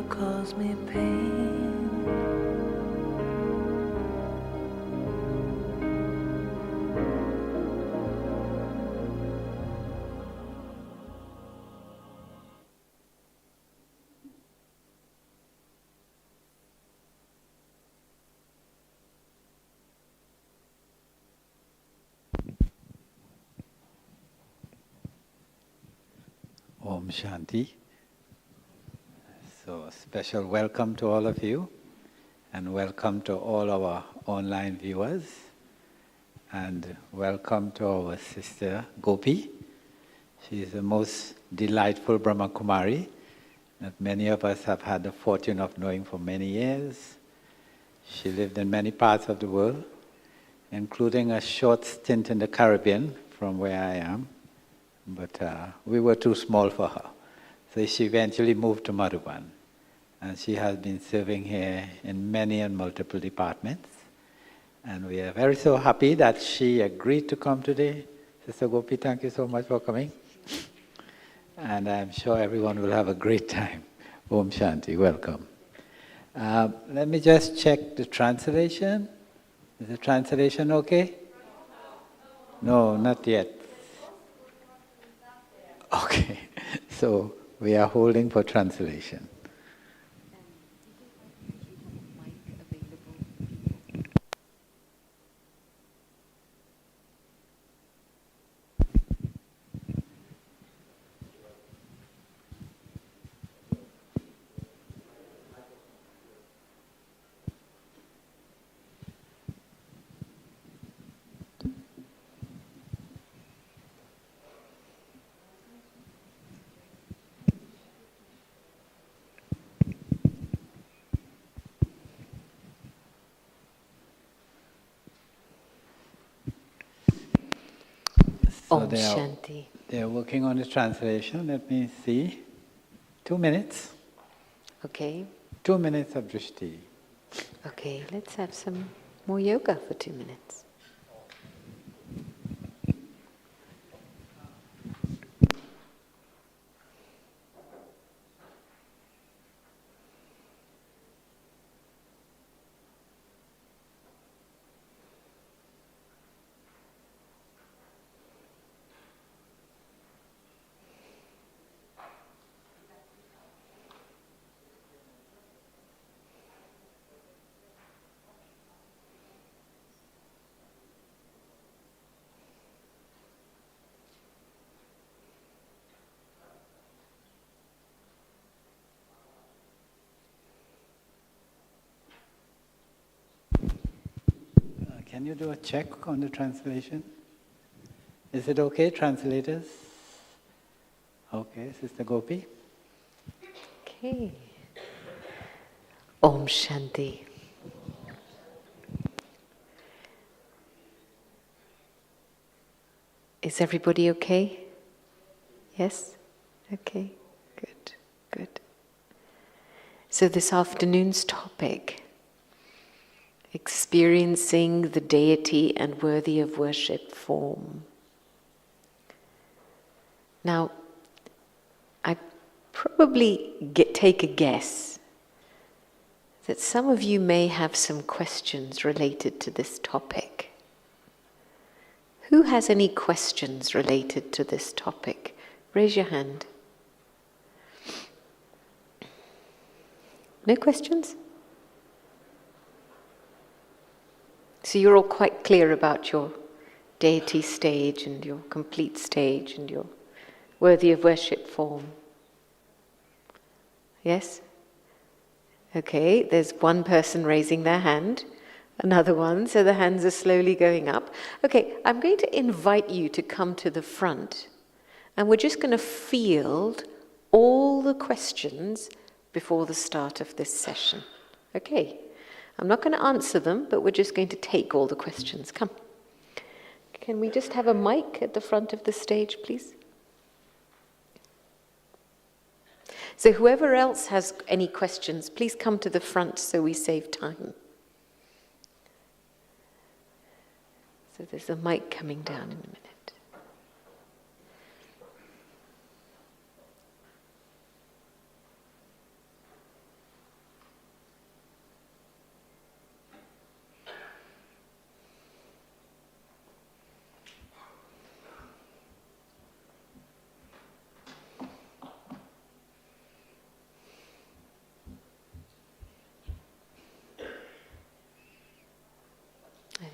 cause me pain. Om Shanti. So, special welcome to all of you, and welcome to all our online viewers, and welcome to our sister Gopi. She is the most delightful Brahma Kumari that many of us have had the fortune of knowing for many years. She lived in many parts of the world, including a short stint in the Caribbean from where I am. But we were too small for her. So she eventually moved to Madhuban. And she has been serving here in many and multiple departments. And we are very so happy that she agreed to come today. Sister Gopi, thank you so much for coming. And I'm sure everyone will have a great time. Om Shanti, welcome. Let me just check the translation. Is the translation okay? No, not yet. Okay, so we are holding for translation. Om Shanti. They are working on the translation. Let me see. 2 minutes. Okay. 2 minutes of drishti. Okay, let's have some more yoga for 2 minutes. Can you do a check on the translation? Is it okay, translators? Okay, Sister Gopi. Okay. Om Shanti. Is everybody okay? Yes? Okay, good, good. So this afternoon's topic, experiencing the deity and worthy of worship form. Now, I probably take a guess that some of you may have some questions related to this topic. Who has any questions related to this topic? Raise your hand. No questions? So you're all quite clear about your deity stage and your complete stage and your worthy of worship form. Yes? Okay, there's one person raising their hand, another one, so the hands are slowly going up. Okay, I'm going to invite you to come to the front, and we're just going to field all the questions before the start of this session. Okay? I'm not going to answer them, but we're just going to take all the questions. Come. Can we just have a mic at the front of the stage, please? So whoever else has any questions, please come to the front so we save time. So there's a mic coming down in a minute.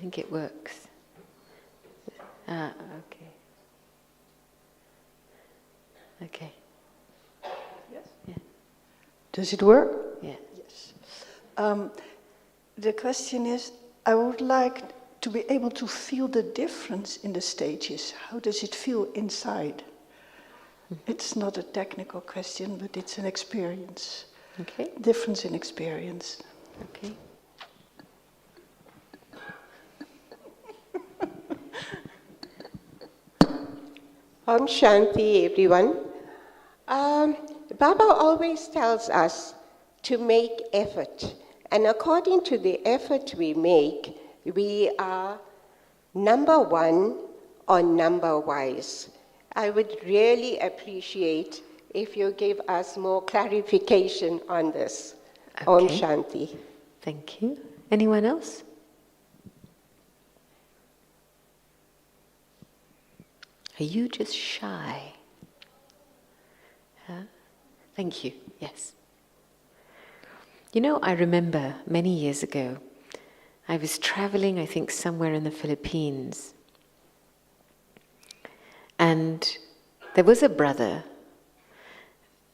think it works. Ah, okay. Okay. Yes? Yeah. Does it work? Yeah. Yes. The question is, I would like to be able to feel the difference in the stages. How does it feel inside? It's not a technical question, but it's an experience. Okay. Difference in experience. Okay. Om Shanti, everyone. Baba always tells us to make effort. And according to the effort we make, we are number one or number wise. I would really appreciate if you give us more clarification on this. Okay. Om Shanti. Thank you. Anyone else? Are you just shy? Huh? Thank you. Yes. You know, I remember many years ago, I was traveling, I think, somewhere in the Philippines. And there was a brother.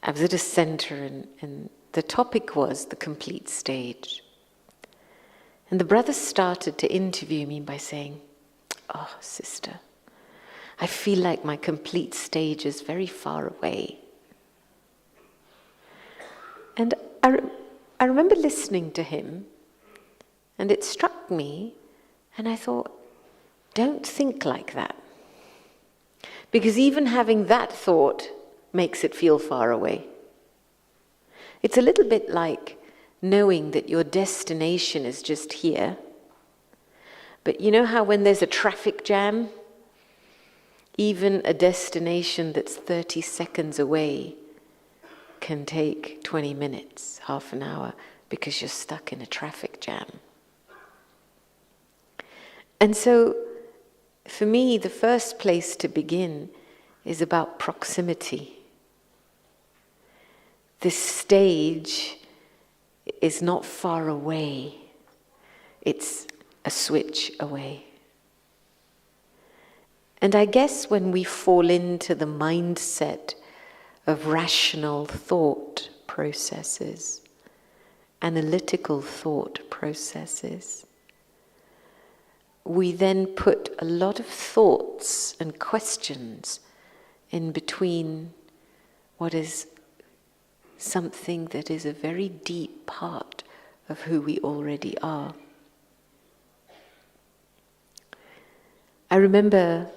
I was at a center, and the topic was the complete stage. And the brother started to interview me by saying, "Oh, sister, I feel like my complete stage is very far away." And I remember listening to him, and it struck me, and I thought, don't think like that. Because even having that thought makes it feel far away. It's a little bit like knowing that your destination is just here. But you know how when there's a traffic jam, even a destination that's 30 seconds away can take 20 minutes, half an hour, because you're stuck in a traffic jam. And so, for me, the first place to begin is about proximity. This stage is not far away. It's a switch away. And I guess when we fall into the mindset of rational thought processes, analytical thought processes, we then put a lot of thoughts and questions in between what is something that is a very deep part of who we already are. I remember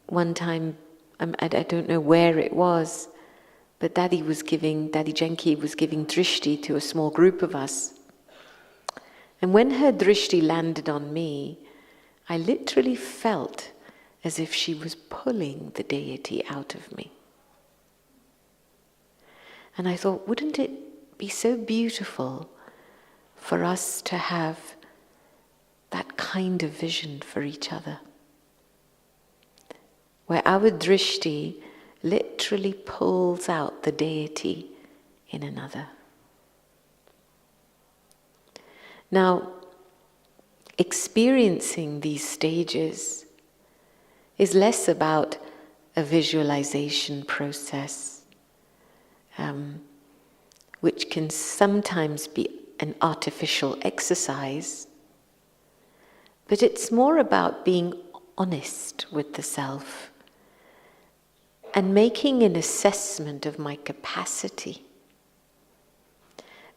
one time, I don't know where it was, but Daddy Janki was giving drishti to a small group of us. And when her drishti landed on me, I literally felt as if she was pulling the deity out of me. And I thought, wouldn't it be so beautiful for us to have that kind of vision for each other? Where our drishti literally pulls out the deity in another. Now, experiencing these stages is less about a visualization process, which can sometimes be an artificial exercise, but it's more about being honest with the self and making an assessment of my capacity,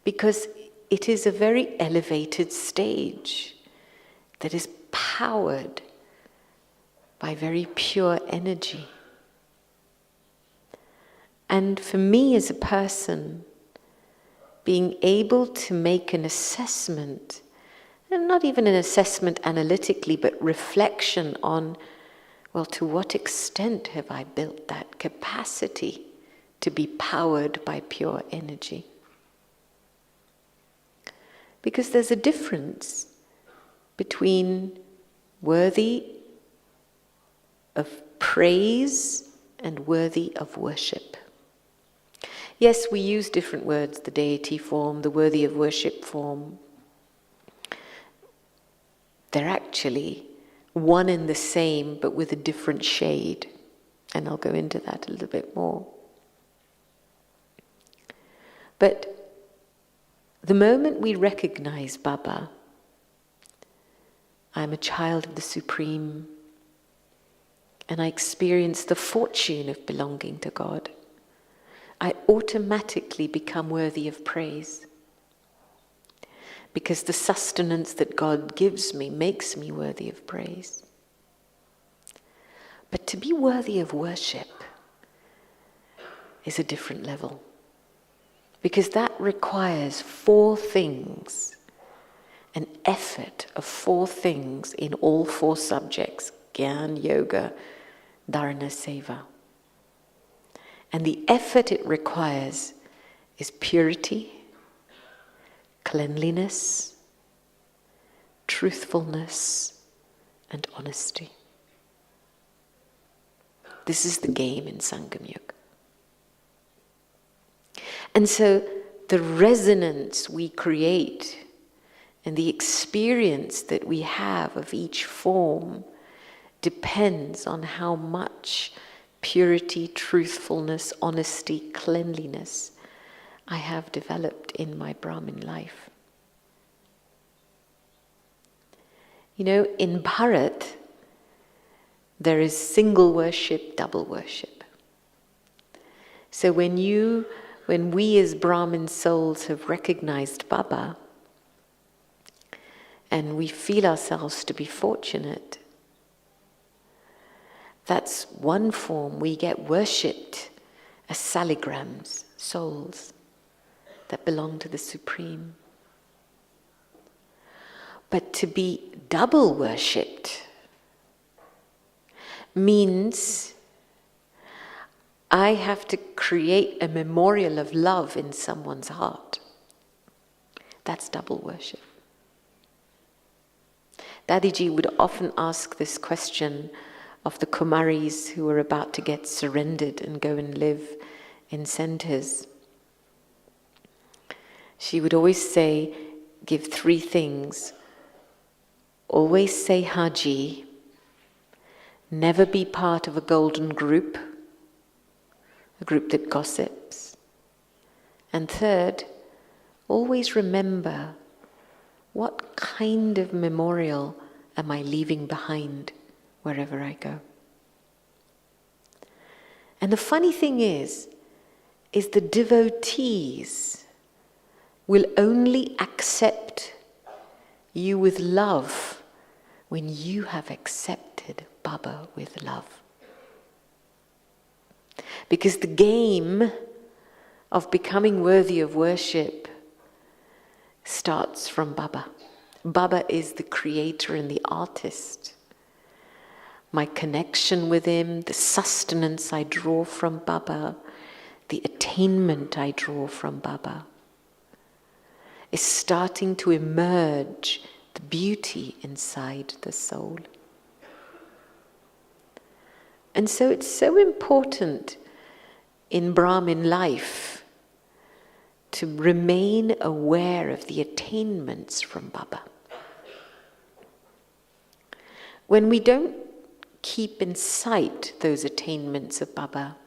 because it is a very elevated stage that is powered by very pure energy. And for me as a person, being able to make an assessment, and not even an assessment analytically, but reflection on, well, to what extent have I built that capacity to be powered by pure energy? Because there's a difference between worthy of praise and worthy of worship. Yes, we use different words, the deity form, the worthy of worship form. they're actually one and the same, but with a different shade. And I'll go into that a little bit more. But the moment we recognize Baba, I'm a child of the Supreme, and I experience the fortune of belonging to God, I automatically become worthy of praise. Because the sustenance that God gives me makes me worthy of praise. But to be worthy of worship is a different level. Because that requires 4 things, an effort of 4 things in all 4 subjects: Gyan, Yoga, Dharana, Seva. And the effort it requires is purity, cleanliness, truthfulness, and honesty. This is the game in Sangam Yoga. And so the resonance we create and the experience that we have of each form depends on how much purity, truthfulness, honesty, cleanliness I have developed in my Brahmin life. You know, in Bharat, there is single worship, double worship. So when we as Brahmin souls have recognized Baba, and we feel ourselves to be fortunate, that's one form. We get worshipped as saligrams, souls that belong to the Supreme. But to be double worshipped means I have to create a memorial of love in someone's heart. That's double worship. Dadiji would often ask this question of the Kumaris who were about to get surrendered and go and live in centers. She would always say, give 3 things. Always say Haji, never be part of a golden group, a group that gossips. And third, always remember, what kind of memorial am I leaving behind wherever I go? And the funny thing is the devotees will only accept you with love when you have accepted Baba with love. Because the game of becoming worthy of worship starts from Baba. Baba is the creator and the artist. My connection with him, the sustenance I draw from Baba, the attainment I draw from Baba, is starting to emerge the beauty inside the soul. And so it's so important in Brahmin life to remain aware of the attainments from Baba. When we don't keep in sight those attainments of Baba,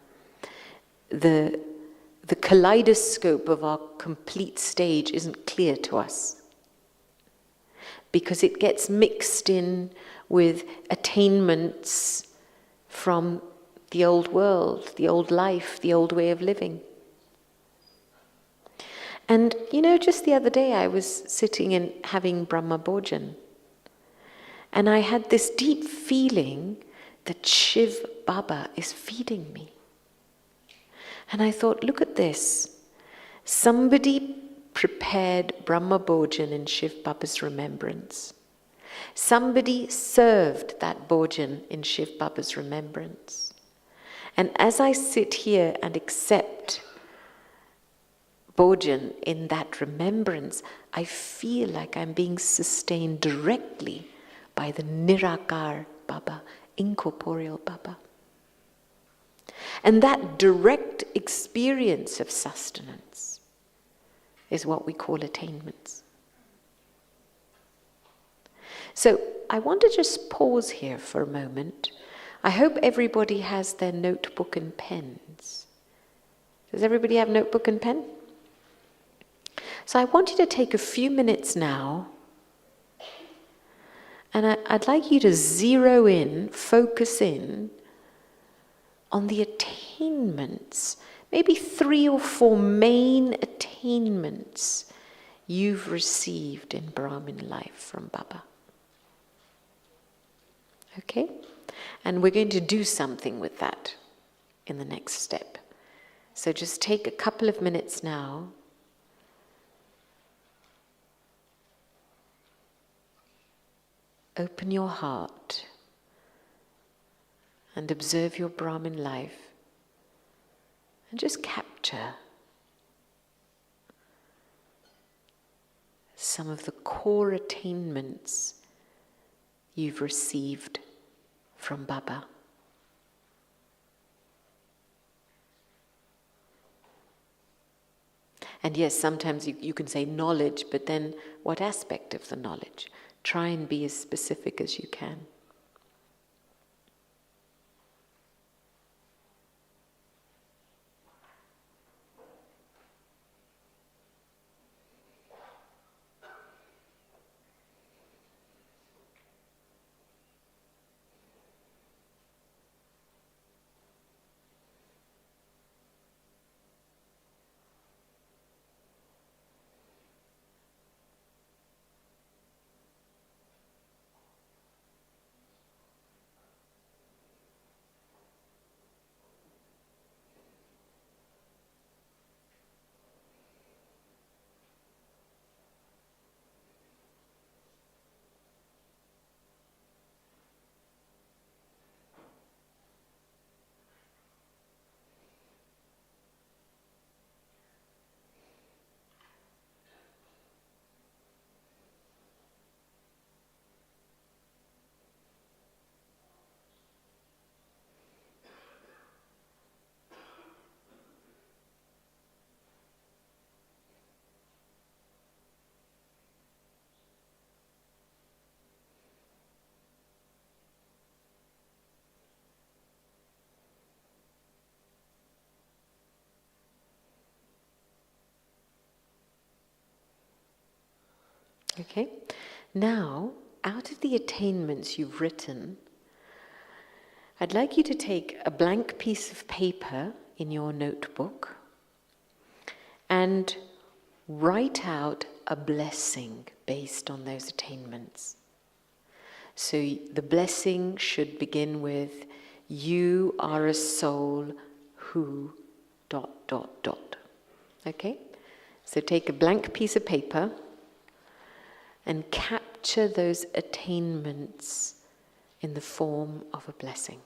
the kaleidoscope of our complete stage isn't clear to us, because it gets mixed in with attainments from the old world, the old life, the old way of living. And you know, just the other day I was sitting and having Brahma Bhojan, and I had this deep feeling that Shiv Baba is feeding me. And I thought, look at this. Somebody prepared Brahma Bhojan in Shiv Baba's remembrance. Somebody served that Bhojan in Shiv Baba's remembrance. And as I sit here and accept Bhojan in that remembrance, I feel like I'm being sustained directly by the Nirakar Baba, incorporeal Baba. And that direct experience of sustenance is what we call attainments. So I want to just pause here for a moment. I hope everybody has their notebook and pens. Does everybody have notebook and pen? So I want you to take a few minutes now, and I'd like you to zero in, focus in on the attainments, maybe 3 or 4 main attainments you've received in Brahmin life from Baba. Okay? And we're going to do something with that in the next step. So just take a couple of minutes now. Open your heart and observe your Brahmin life and just capture some of the core attainments you've received from Baba. And yes, sometimes you can say knowledge, but then what aspect of the knowledge? Try and be as specific as you can. Okay, now, out of the attainments you've written, I'd like you to take a blank piece of paper in your notebook and write out a blessing based on those attainments. So the blessing should begin with, "You are a soul who... ... Okay? So take a blank piece of paper and capture those attainments in the form of a blessing.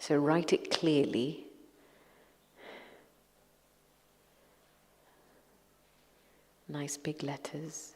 So write it clearly. Nice big letters.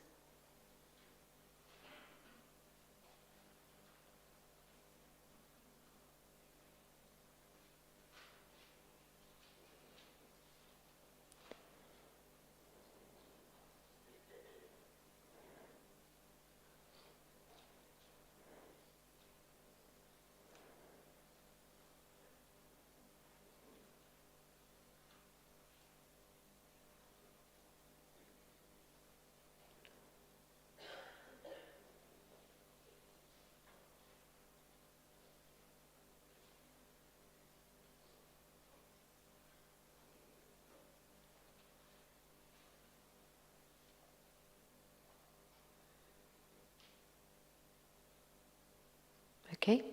Okay?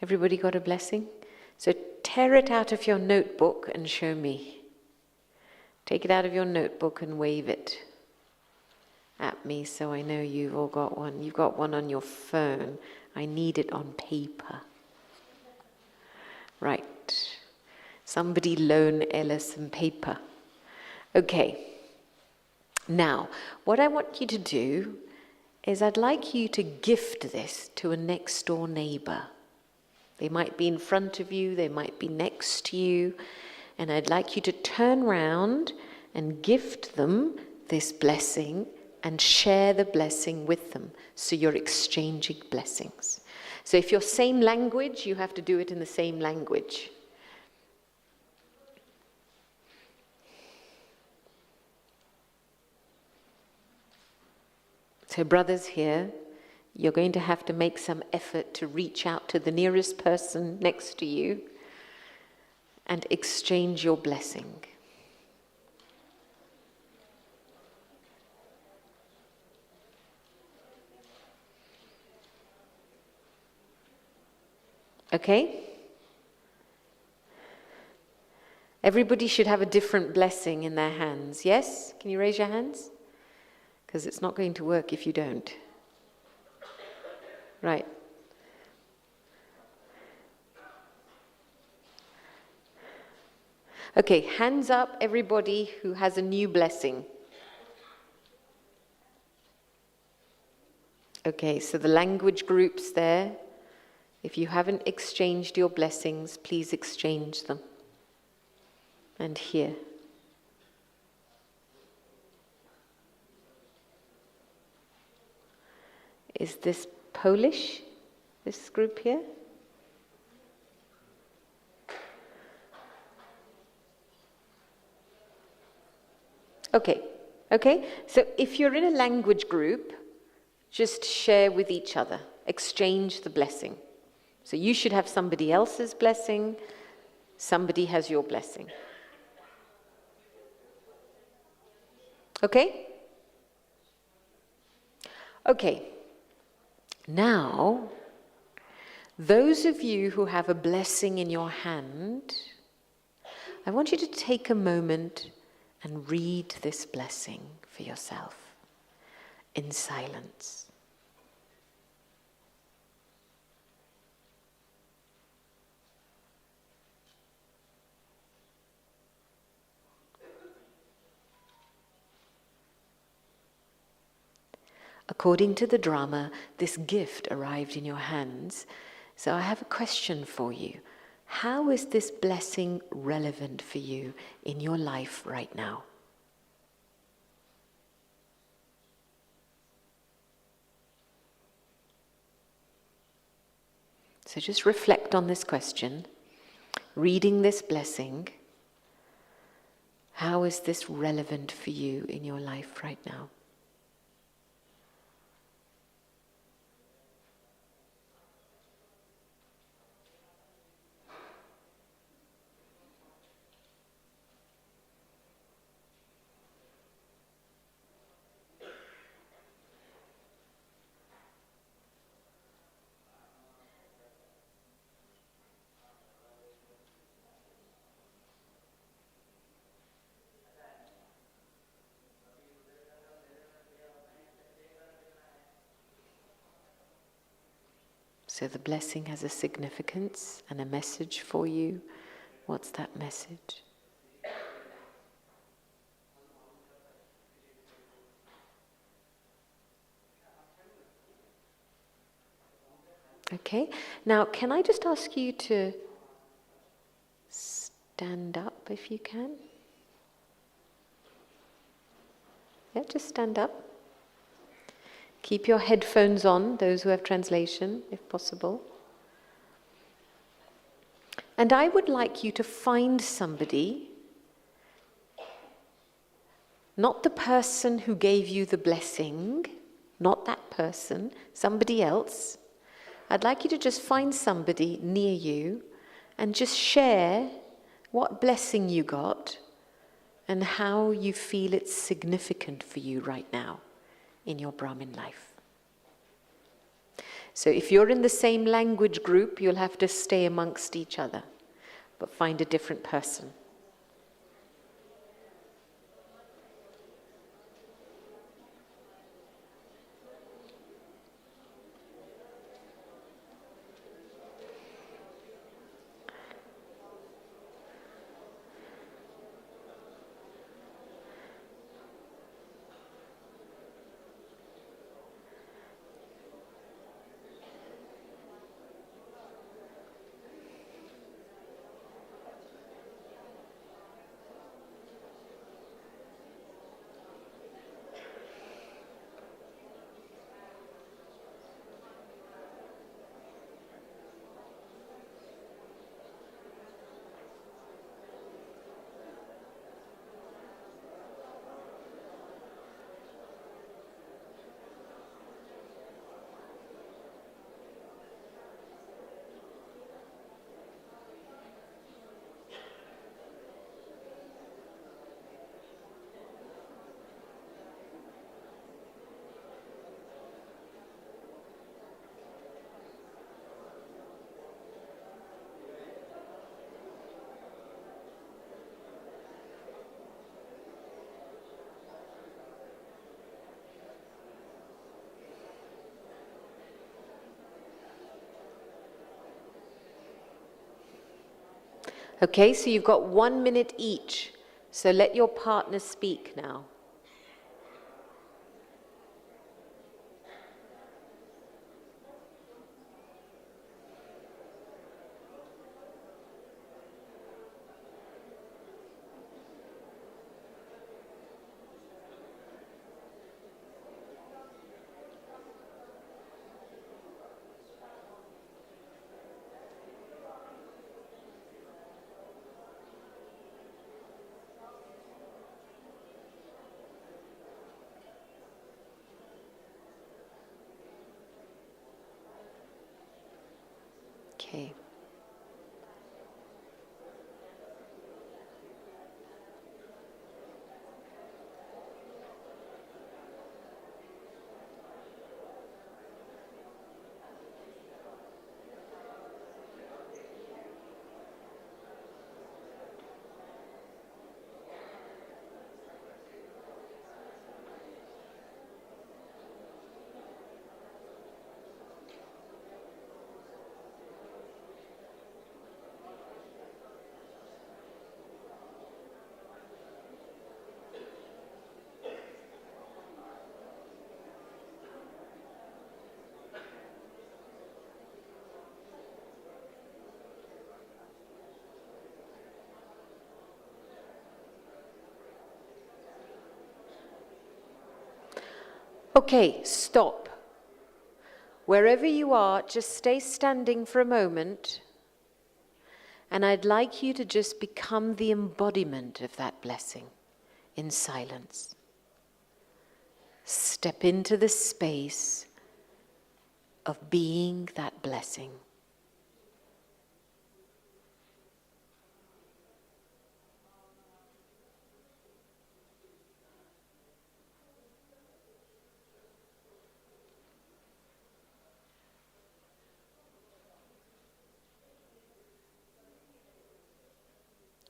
Everybody got a blessing? So tear it out of your notebook and show me. Take it out of your notebook and wave it. at me, so I know you've all got one. You've got one on your phone. I need it on paper. Right. Somebody loan Ella some paper. Okay. Now, what I want you to do is I'd like you to gift this to a next door neighbor. They might be in front of you, they might be next to you, and I'd like you to turn round and gift them this blessing and share the blessing with them. So you're exchanging blessings. So if you're same language, you have to do it in the same language. So brothers here, you're going to have to make some effort to reach out to the nearest person next to you and exchange your blessing. Okay? Everybody should have a different blessing in their hands. Yes? Can you raise your hands? Because it's not going to work if you don't. Right. Okay, hands up, everybody who has a new blessing. Okay, so the language groups there, if you haven't exchanged your blessings, please exchange them. And here. Is this Polish, this group here? Okay, so if you're in a language group, just share with each other, exchange the blessing. So you should have somebody else's blessing, somebody has your blessing. Okay? Okay. Now, those of you who have a blessing in your hand, I want you to take a moment and read this blessing for yourself in silence. According to the drama, this gift arrived in your hands. So I have a question for you. How is this blessing relevant for you in your life right now? So just reflect on this question. Reading this blessing, how is this relevant for you in your life right now? So the blessing has a significance and a message for you. What's that message? Okay, now can I just ask you to stand up if you can? Yeah, just stand up. Keep your headphones on, those who have translation, if possible. And I would like you to find somebody, not the person who gave you the blessing, not that person, somebody else. I'd like you to just find somebody near you and just share what blessing you got and how you feel it's significant for you right now in your Brahmin life. So if you're in the same language group, you'll have to stay amongst each other, but find a different person. Okay, so you've got 1 minute each. So let your partner speak now. Okay. Okay, stop. Wherever you are, just stay standing for a moment, and I'd like you to just become the embodiment of that blessing in silence. Step into the space of being that blessing.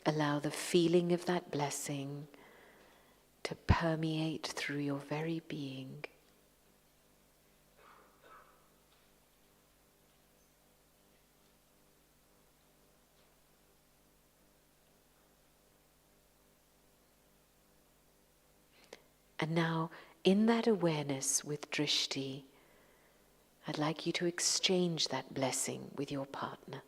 Allow the feeling of that blessing to permeate through your very being. And now, in that awareness with Drishti, I'd like you to exchange that blessing with your partner.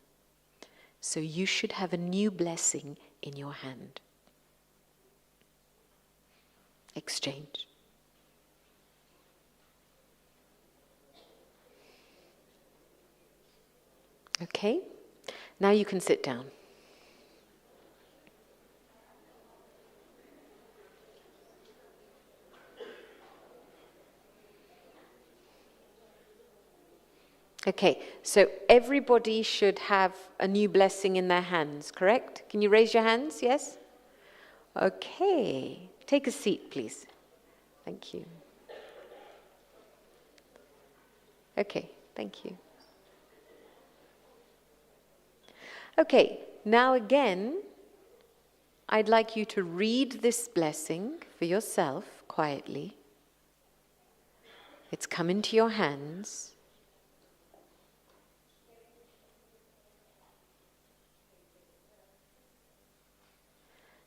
So you should have a new blessing in your hand. Exchange. Okay, now you can sit down. Okay, so everybody should have a new blessing in their hands, correct? Can you raise your hands, yes? Okay, take a seat, please. Thank you. Okay, thank you. Okay, now again, I'd like you to read this blessing for yourself quietly. It's come into your hands.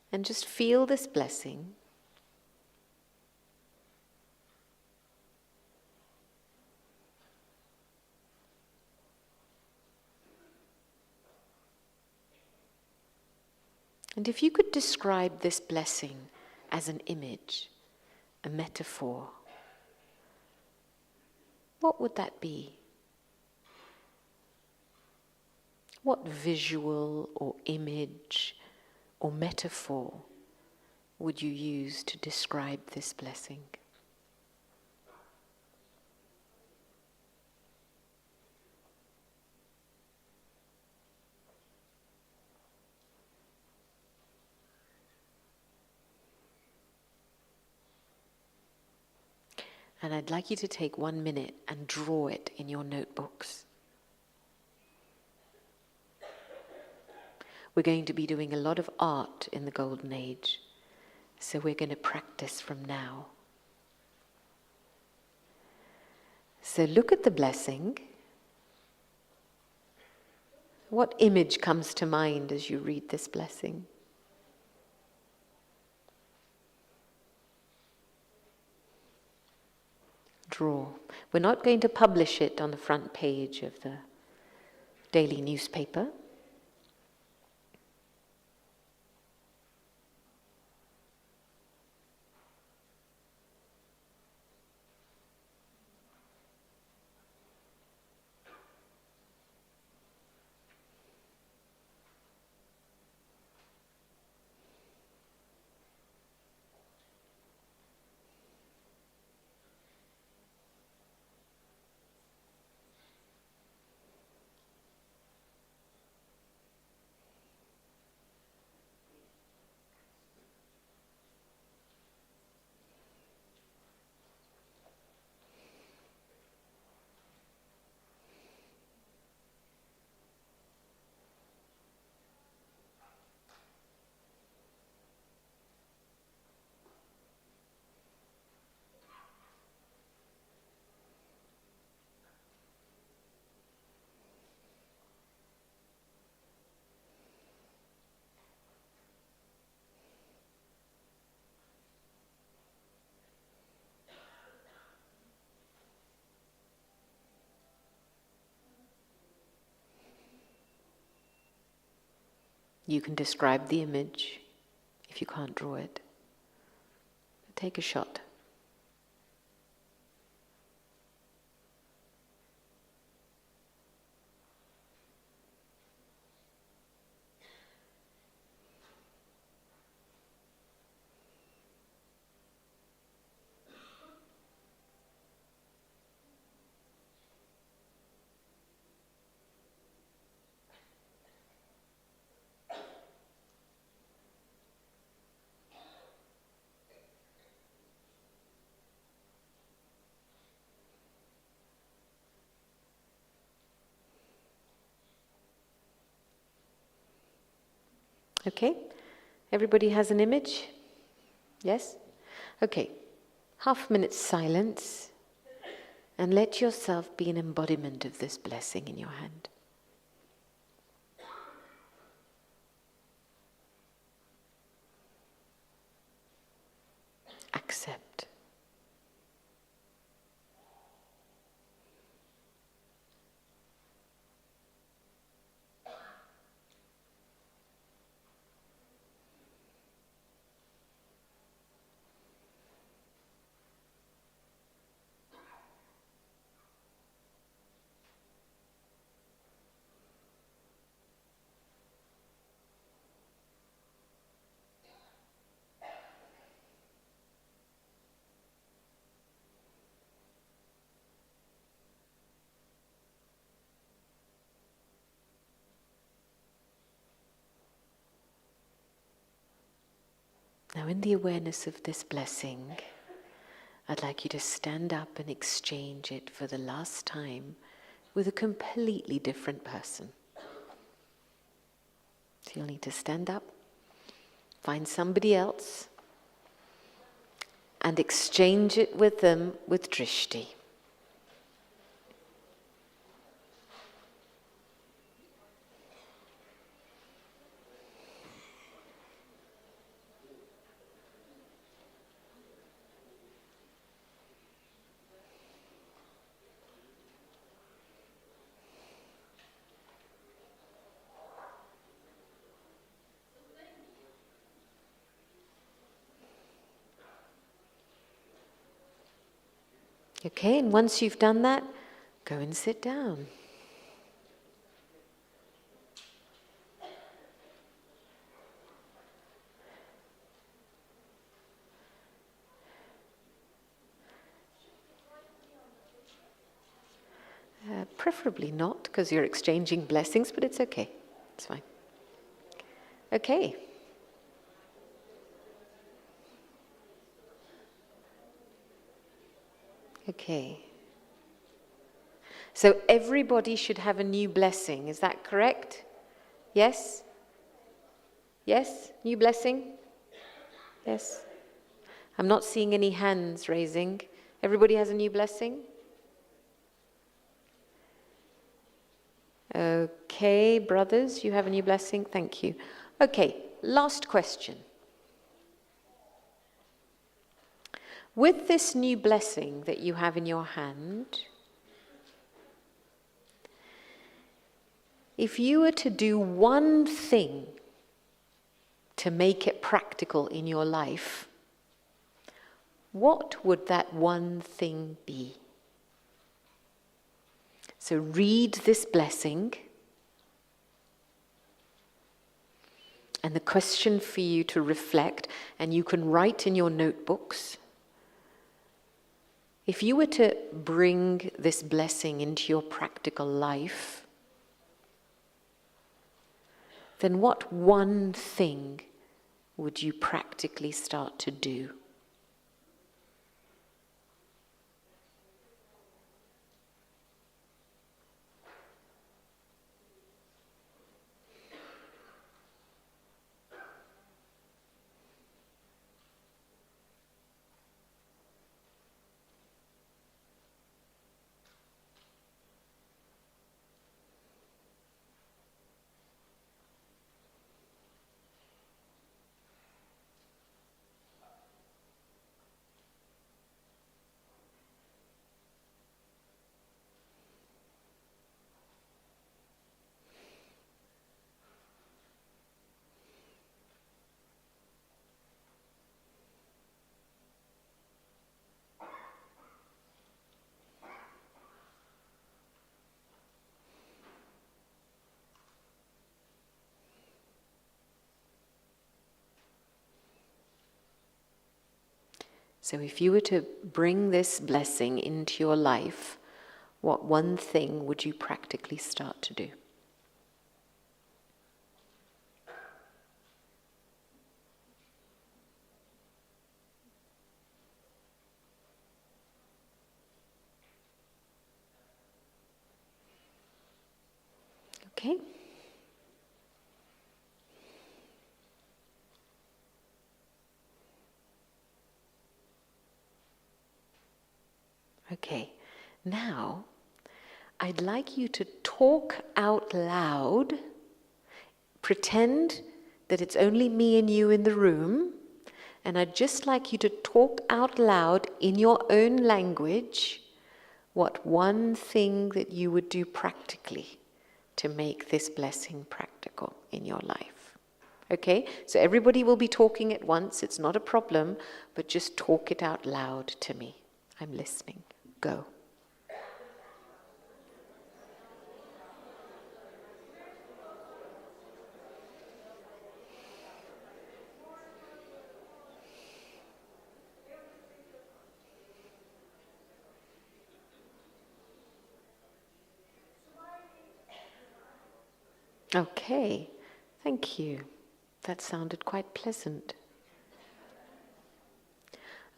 And just feel this blessing. And if you could describe this blessing as an image, a metaphor, what would that be? What visual or image or metaphor would you use to describe this blessing? And I'd like you to take 1 minute and draw it in your notebooks. We're going to be doing a lot of art in the Golden Age, so we're going to practice from now. So look at the blessing. What image comes to mind as you read this blessing? Draw. We're not going to publish it on the front page of the daily newspaper. You can describe the image if you can't draw it. Take a shot. Okay? Everybody has an image? Yes? Okay. 1/2 minute silence, and let yourself be an embodiment of this blessing in your hand. Accept. Now, in the awareness of this blessing, I'd like you to stand up and exchange it for the last time with a completely different person. So you'll need to stand up, find somebody else, and exchange it with them with drishti. Okay, and once you've done that, go and sit down. Preferably not, because you're exchanging blessings, but it's okay. It's fine. Okay. Okay. So everybody should have a new blessing, is that correct? Yes? Yes? New blessing? Yes? I'm not seeing any hands raising. Everybody has a new blessing? Okay. Okay, brothers, you have a new blessing? Thank you. Okay, last question. With this new blessing that you have in your hand, if you were to do one thing to make it practical in your life, what would that one thing be? So read this blessing, and the question for you to reflect, and you can write in your notebooks, if you were to bring this blessing into your practical life, then what one thing would you practically start to do? So if you were to bring this blessing into your life, what one thing would you practically start to do? Okay? Okay, now I'd like you to talk out loud, pretend that it's only me and you in the room, and I'd just like you to talk out loud in your own language what one thing that you would do practically to make this blessing practical in your life. Okay, so everybody will be talking at once, it's not a problem, but just talk it out loud to me. I'm listening. Go. Okay, thank you. That sounded quite pleasant.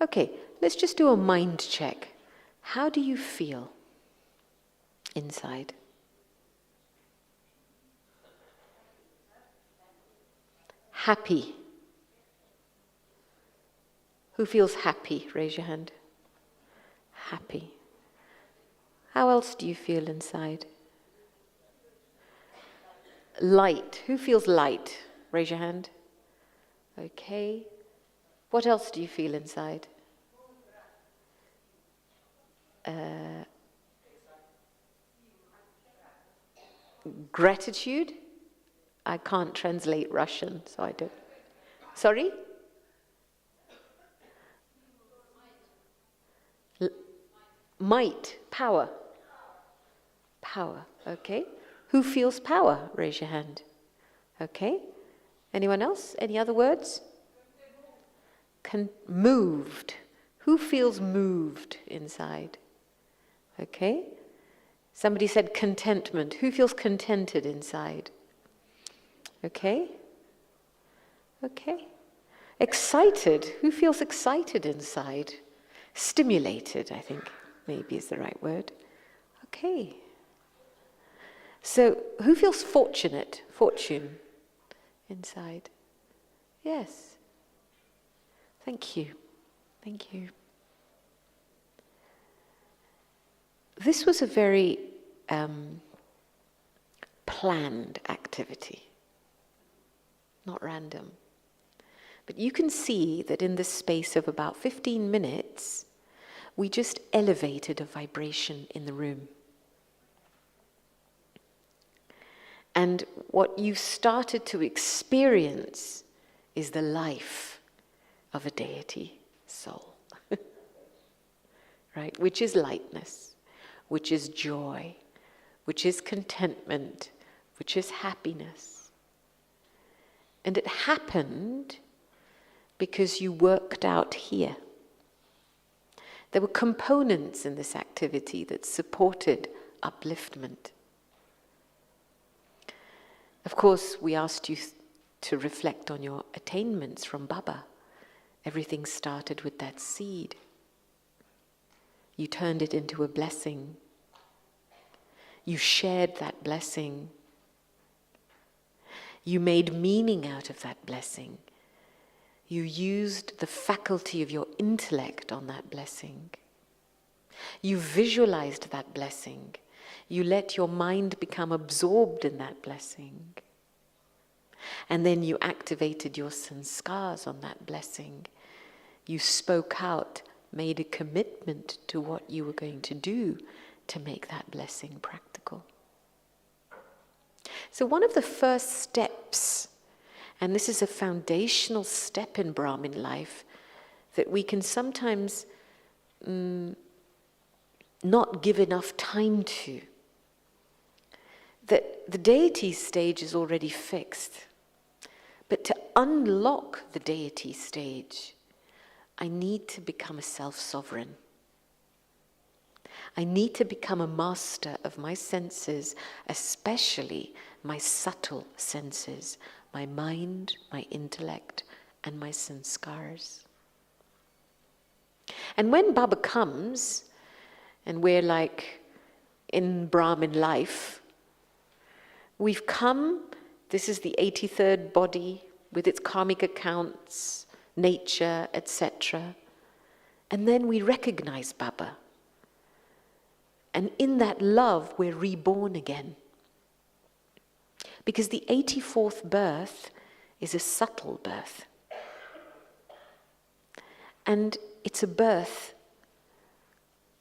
Okay, let's just do a mind check. How do you feel inside? Happy. Who feels happy? Raise your hand. Happy. How else do you feel inside? Light. Who feels light? Raise your hand. Okay. What else do you feel inside? Gratitude? I can't translate Russian, so I don't. Sorry? Might. Power. Power. Okay. Who feels power? Raise your hand. Okay. Anyone else? Any other words? Moved. Who feels moved inside? Okay. Somebody said contentment. Who feels contented inside? Okay. Okay. Excited. Who feels excited inside? Stimulated, I think, maybe is the right word. Okay. So, who feels fortunate? Fortune inside? Yes. Thank you. Thank you. This was a very planned activity, not random. But you can see that in the space of about 15 minutes, we just elevated a vibration in the room. And what you started to experience is the life of a deity soul, right? Which is lightness, which is joy, which is contentment, which is happiness. And it happened because you worked out here. There were components in this activity that supported upliftment. Of course, we asked you to reflect on your attainments from Baba. Everything started with that seed. You turned it into a blessing. You shared that blessing. You made meaning out of that blessing. You used the faculty of your intellect on that blessing. You visualized that blessing. You let your mind become absorbed in that blessing. And then you activated your sanskars on that blessing. You spoke out, made a commitment to what you were going to do to make that blessing practical. So one of the first steps, and this is a foundational step in Brahmin life, that we can sometimes not give enough time to, that the deity stage is already fixed. But to unlock the deity stage, I need to become a self-sovereign. I need to become a master of my senses, especially my subtle senses, my mind, my intellect, and my sanskars. And when Baba comes, and we're like in Brahmin life, we've come, this is the 83rd body with its karmic accounts, nature, etc. And then we recognize Baba. And in that love, we're reborn again. Because the 84th birth is a subtle birth. And it's a birth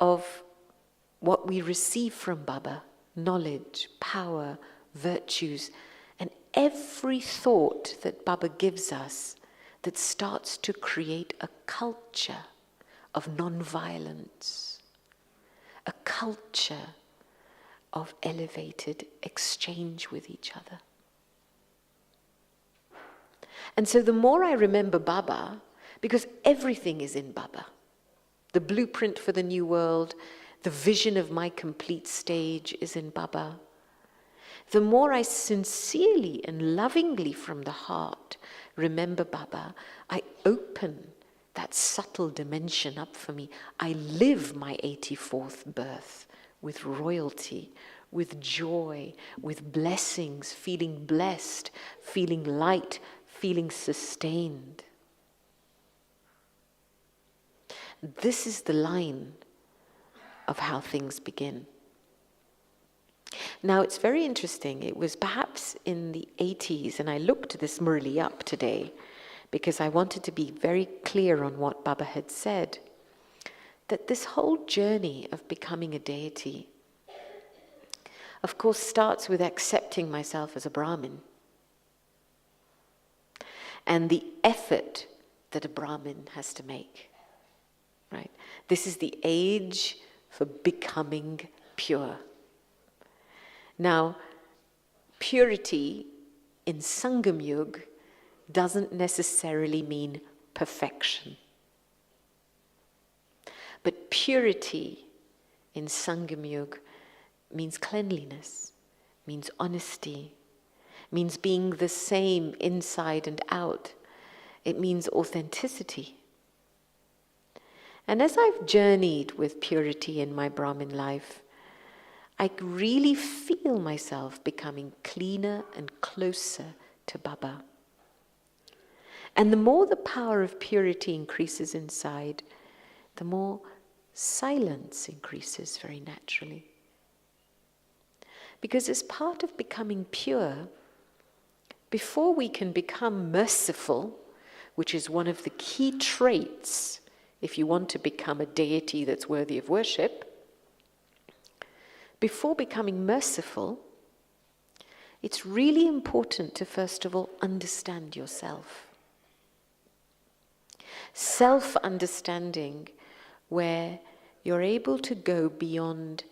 of what we receive from Baba, knowledge, power, virtues, and every thought that Baba gives us that starts to create a culture of non-violence, a culture of elevated exchange with each other. And so the more I remember Baba, because everything is in Baba, the blueprint for the new world, the vision of my complete stage is in Baba, the more I sincerely and lovingly from the heart remember Baba, I open that subtle dimension up for me. I live my 84th birth with royalty, with joy, with blessings, feeling blessed, feeling light, feeling sustained. This is the line of how things begin. Now, it's very interesting. It was perhaps in the 80s, and I looked this Murli up today because I wanted to be very clear on what Baba had said, that this whole journey of becoming a deity, of course, starts with accepting myself as a Brahmin and the effort that a Brahmin has to make, right? This is the age for becoming pure. Now, purity in Sangam Yuga doesn't necessarily mean perfection. But purity in Sangam Yuga means cleanliness, means honesty, means being the same inside and out. It means authenticity. And as I've journeyed with purity in my Brahmin life, I really feel myself becoming cleaner and closer to Baba. And the more the power of purity increases inside, the more silence increases very naturally. Because as part of becoming pure, before we can become merciful, which is one of the key traits if you want to become a deity that's worthy of worship, before becoming merciful, it's really important to first of all understand yourself. Self-understanding, where you're able to go beyond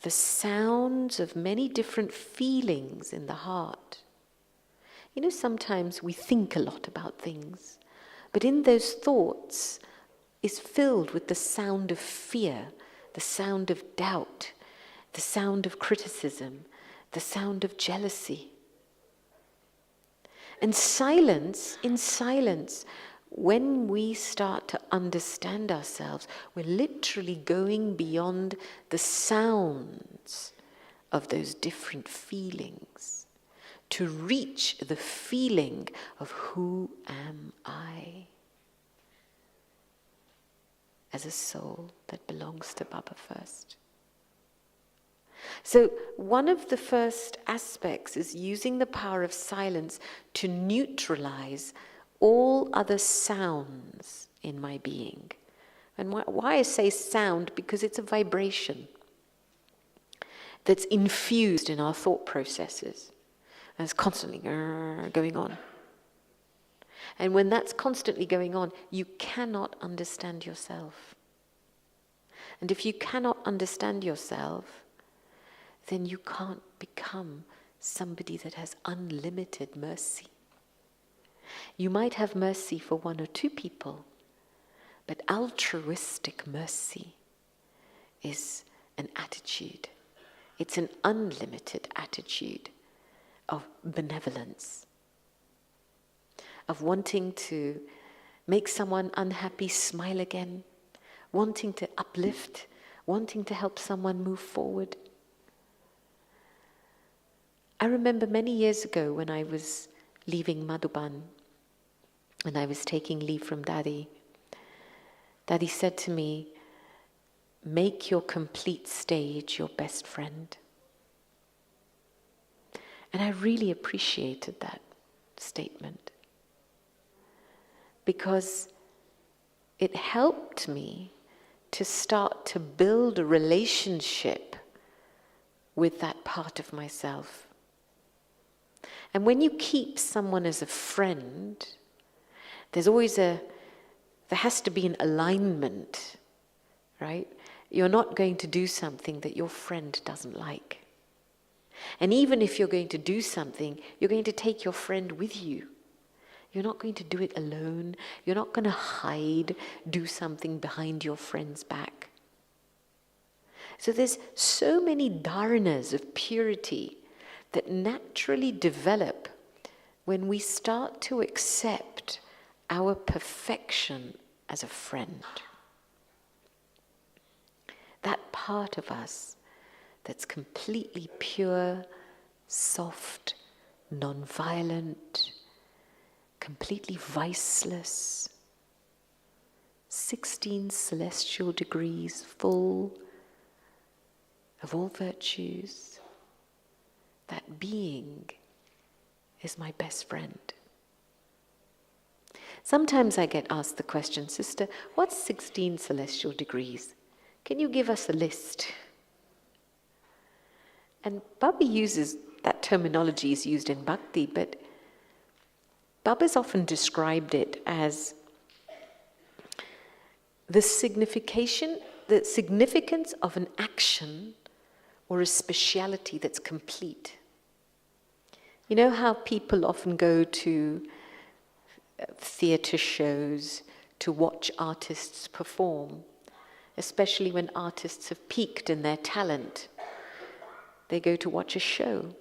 the sounds of many different feelings in the heart. You know, sometimes we think a lot about things, but in those thoughts is filled with the sound of fear, the sound of doubt, the sound of criticism, the sound of jealousy. And silence, in silence, when we start to understand ourselves, we're literally going beyond the sounds of those different feelings to reach the feeling of who am I as a soul that belongs to Baba first. So one of the first aspects is using the power of silence to neutralize all other sounds in my being. And why I say sound? Because it's a vibration that's infused in our thought processes. And it's constantly going on. And when that's constantly going on, you cannot understand yourself. And if you cannot understand yourself, then you can't become somebody that has unlimited mercy. You might have mercy for one or two people, but altruistic mercy is an attitude. It's an unlimited attitude of benevolence, of wanting to make someone unhappy smile again, wanting to uplift, wanting to help someone move forward. I remember many years ago when I was leaving Madhuban, and I was taking leave from Daddy, Daddy said to me, make your complete stage your best friend. And I really appreciated that statement, because it helped me to start to build a relationship with that part of myself. And when you keep someone as a friend, there has to be an alignment, right? You're not going to do something that your friend doesn't like. And even if you're going to do something, you're going to take your friend with you. You're not going to do it alone. You're not going to hide, do something behind your friend's back. So there's so many dharanas of purity that naturally develop when we start to accept our perfection as a friend. That part of us that's completely pure, soft, non-violent, completely viceless, 16 celestial degrees full of all virtues. That being is my best friend. Sometimes I get asked the question, Sister, what's 16 celestial degrees? Can you give us a list? And Baba uses, that terminology is used in Bhakti, but Baba's often described it as the significance of an action or a speciality that's complete. You know how people often go to theatre shows to watch artists perform, especially when artists have peaked in their talent. They go to watch a show.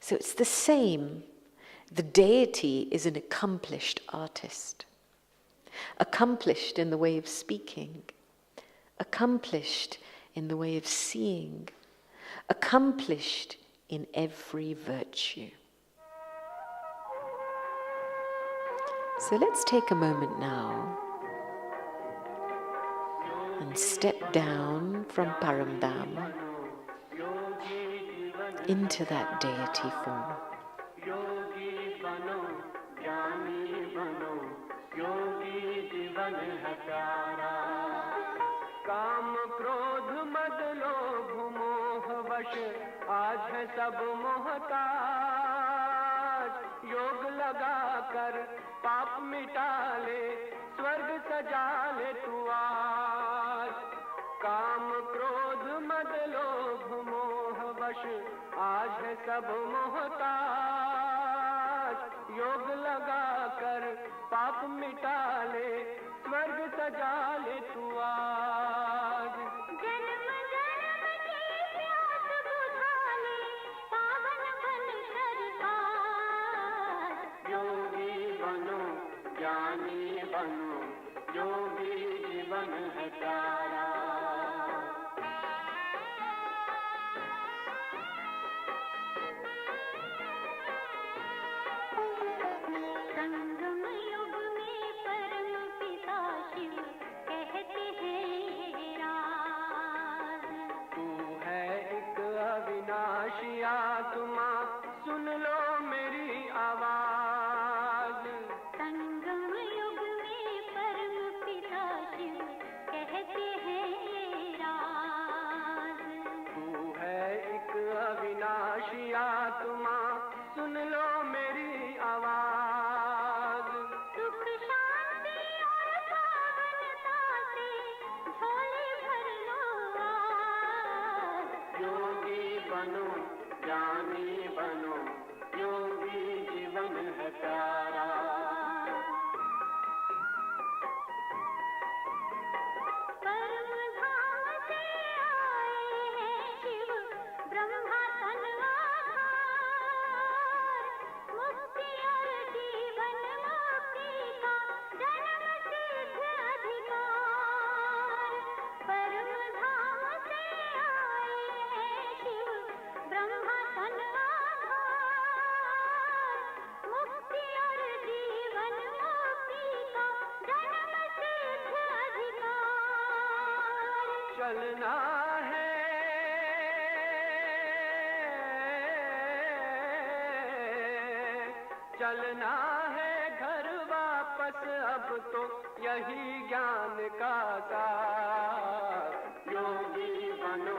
So it's the same. The deity is an accomplished artist. Accomplished in the way of speaking. Accomplished in the way of seeing. Accomplished in every virtue. So let's take a moment now and step down from Paramdham into that deity form. योगी बनो ज्ञानी बनो योगी जीवन है प्यारा काम क्रोध मद लोभ मोह वश आज है सब मोहताज योग लगा कर पाप मिटा ले स्वर्ग सजा ले तू आज काम क्रोध मद लोभ मोह वश आज है सब मोहताज योग लगा कर पाप मिटा ले स्वर्ग सजा ले तू आज जन्म जन्म की प्यास बुझा ले पावन बन सरकार योगी बनो ज्ञानी बनो योगी जीवन है प्यारा संगम युग में परम पिता शिव कहते हैं राज तू है एक अविनाशी आत्मा सुन लो मेरी आवाज संगम युग में परम पिता शिव कहते हैं राज तू है एक अविनाशी आत्मा सुन लो मेरी आवाज सुख शांति और पावनता से झोले भर लो आज योगी बनो ज्ञानी बनो योगी जीवन है प्यारा परम धाम से आए हैं शिव ब्रह्मा तन आधार मुक्ति और जीवन मुक्ति का जन्म सिद्ध अधिकार परम धाम से आए हैं शिव ब्रह्मा तन आधार मुक्ति और जीवन मुक्ति का जन्म सिद्ध अधिकार चलना है चलना है घर वापस अब तो यही ज्ञान का सार योगी बनो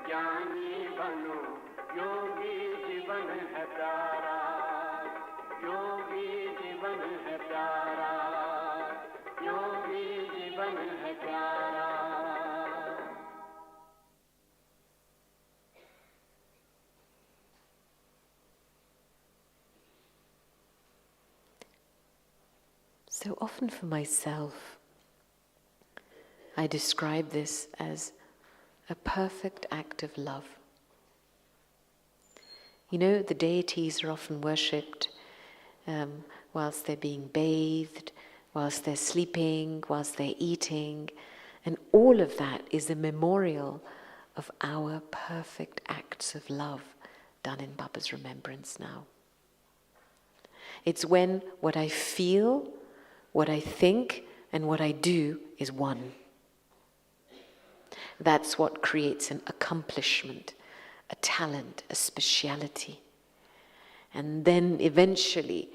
ज्ञानी बनो योगी जीवन है प्यारा योगी जीवन है प्यारा योगी जीवन है प्यारा So often for myself, I describe this as a perfect act of love. You know, the deities are often worshipped whilst they're being bathed, whilst they're sleeping, whilst they're eating, and all of that is a memorial of our perfect acts of love done in Baba's remembrance now. It's when what I feel, what I think, and what I do is one. That's what creates an accomplishment, a talent, a speciality. And then eventually,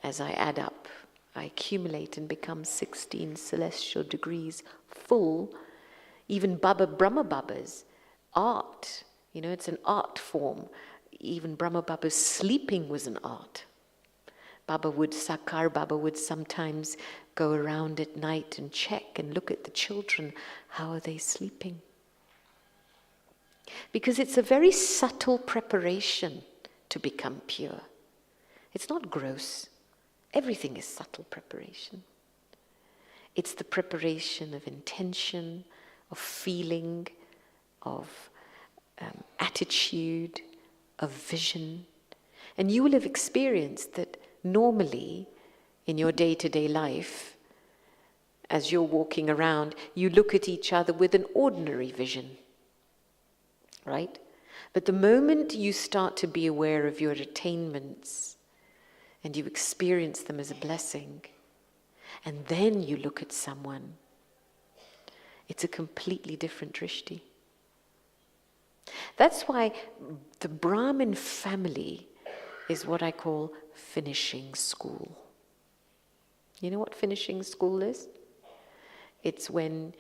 as I add up, I accumulate and become 16 celestial degrees full. Even Brahma Baba's art, you know, it's an art form. Even Brahma Baba's sleeping was an art. Baba would sometimes go around at night and check and look at the children. How are they sleeping? Because it's a very subtle preparation to become pure. It's not gross. Everything is subtle preparation. It's the preparation of intention, of feeling, of attitude, of vision. And you will have experienced that normally in your day-to-day life, as you're walking around, you look at each other with an ordinary vision, right? But the moment you start to be aware of your attainments and you experience them as a blessing, and then you look at someone, it's a completely different drishti. That's why the Brahmin family is what I call finishing school. You know what finishing school is? It's when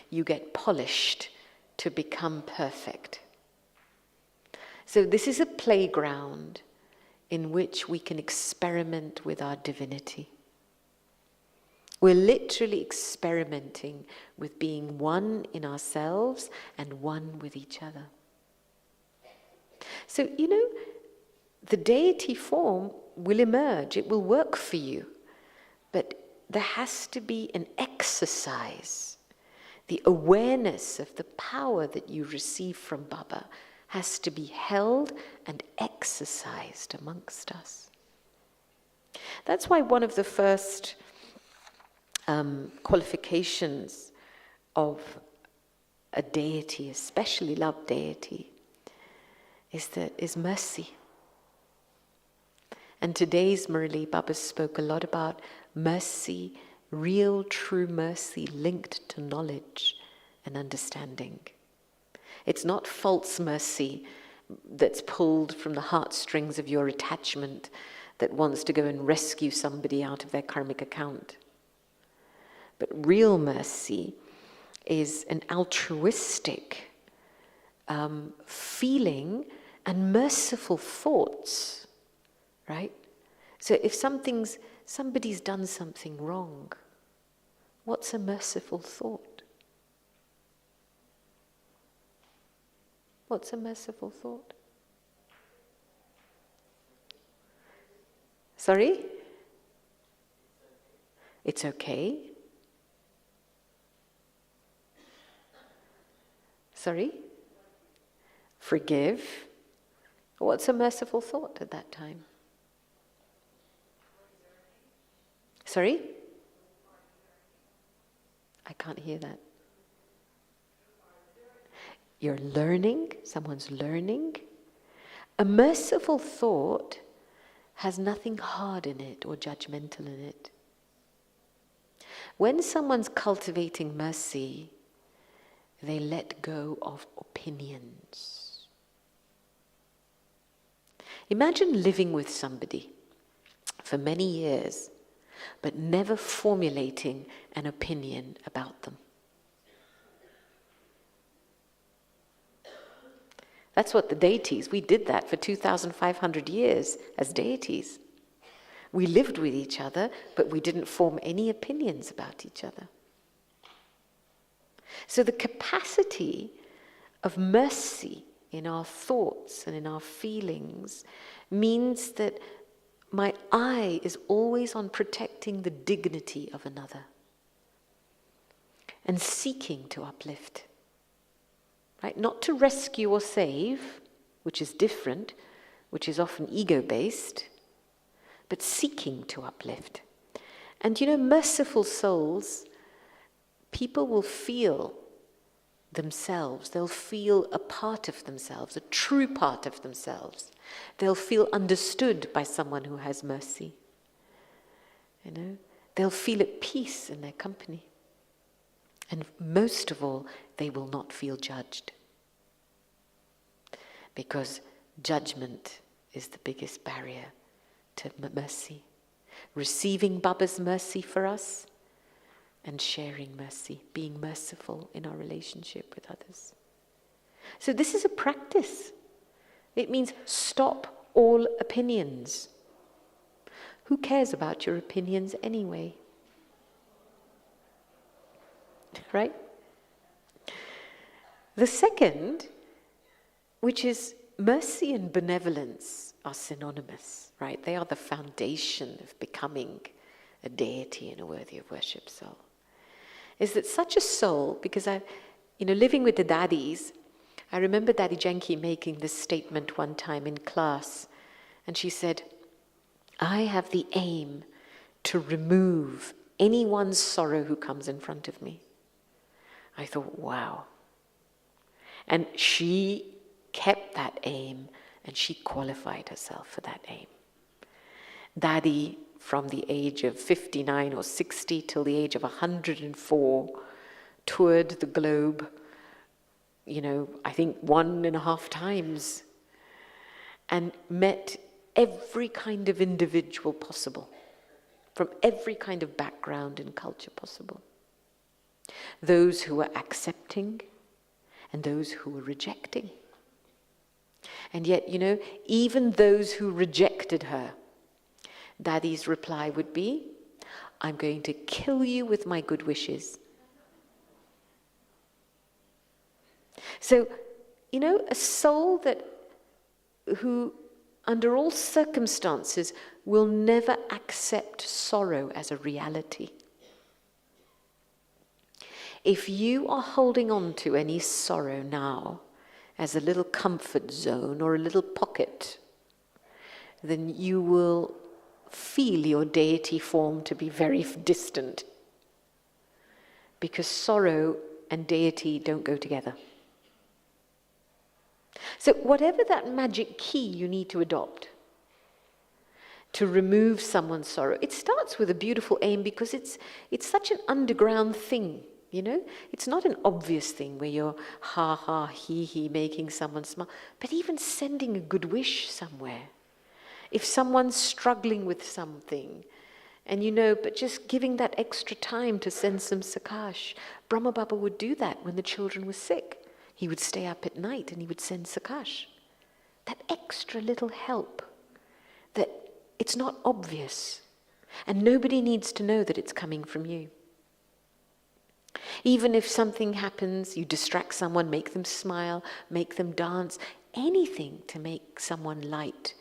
you get polished to become perfect. So this is a playground in which we can experiment with our divinity. We're literally experimenting with being one in ourselves and one with each other. So, you know, the deity form will emerge, it will work for you, but there has to be an exercise. The awareness of the power that you receive from Baba has to be held and exercised amongst us. That's why one of the first qualifications of a deity, especially love deity, is mercy. And today's Murli, Baba spoke a lot about mercy, real true mercy linked to knowledge and understanding. It's not false mercy that's pulled from the heartstrings of your attachment that wants to go and rescue somebody out of their karmic account. But real mercy is an altruistic feeling and merciful thoughts, right? So if somebody's done something wrong, what's a merciful thought? What's a merciful thought? Sorry? It's okay. Sorry? Forgive. What's a merciful thought at that time? Sorry? I can't hear that. You're learning, someone's learning. A merciful thought has nothing hard in it or judgmental in it. When someone's cultivating mercy, they let go of opinions. Imagine living with somebody for many years, but never formulating an opinion about them. That's what the deities, we did that for 2,500 years as deities. We lived with each other, but we didn't form any opinions about each other. So the capacity of mercy in our thoughts and in our feelings means that my eye is always on protecting the dignity of another and seeking to uplift. Right? Not to rescue or save, which is different, which is often ego-based, but seeking to uplift. And you know, merciful souls, people will feel themselves. They'll feel a part of themselves, a true part of themselves. They'll feel understood by someone who has mercy. You know, they'll feel at peace in their company. And most of all, they will not feel judged. Because judgment is the biggest barrier to mercy. Receiving Baba's mercy for us and sharing mercy, being merciful in our relationship with others. So this is a practice. It means stop all opinions. Who cares about your opinions anyway? Right? The second, which is mercy and benevolence, are synonymous, right? They are the foundation of becoming a deity and a worthy of worship soul. Is that such a soul, because living with the daddies, I remember Daddy Janki making this statement one time in class, and she said, I have the aim to remove anyone's sorrow who comes in front of me. I thought, wow. And she kept that aim, and she qualified herself for that aim. Daddy, from the age of 59 or 60 till the age of 104, toured the globe, I think 1.5 times, and met every kind of individual possible, from every kind of background and culture possible. Those who were accepting and those who were rejecting. And yet, even those who rejected her, Dadi's reply would be, I'm going to kill you with my good wishes. So, a soul who under all circumstances will never accept sorrow as a reality. If you are holding on to any sorrow now as a little comfort zone or a little pocket, then you will feel your deity form to be very distant, because sorrow and deity don't go together. So whatever that magic key you need to adopt to remove someone's sorrow, it starts with a beautiful aim, because it's such an underground thing, It's not an obvious thing where you're ha ha, he making someone smile, but even sending a good wish somewhere. If someone's struggling with something, and but just giving that extra time to send some sakash. Brahma Baba would do that when the children were sick. He would stay up at night and he would send sakash. That extra little help, that it's not obvious, and nobody needs to know that it's coming from you. Even if something happens, you distract someone, make them smile, make them dance, anything to make someone light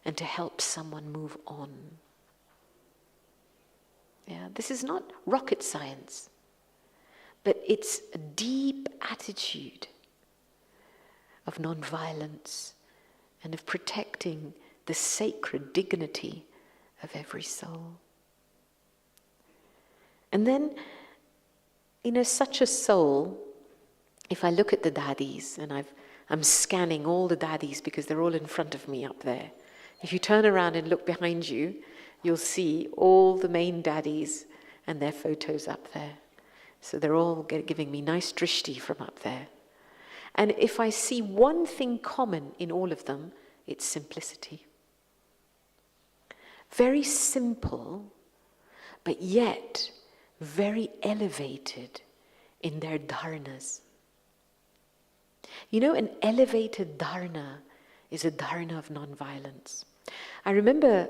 and to help someone move on. Yeah, this is not rocket science, but it's a deep attitude of non-violence and of protecting the sacred dignity of every soul. And then, such a soul, if I look at the daddies, and I'm scanning all the daddies because they're all in front of me up there. If you turn around and look behind you, you'll see all the main daddies and their photos up there. So they're all giving me nice drishti from up there. And if I see one thing common in all of them, it's simplicity. Very simple, but yet very elevated in their dharnas. An elevated dharna is a dharna of non-violence. I remember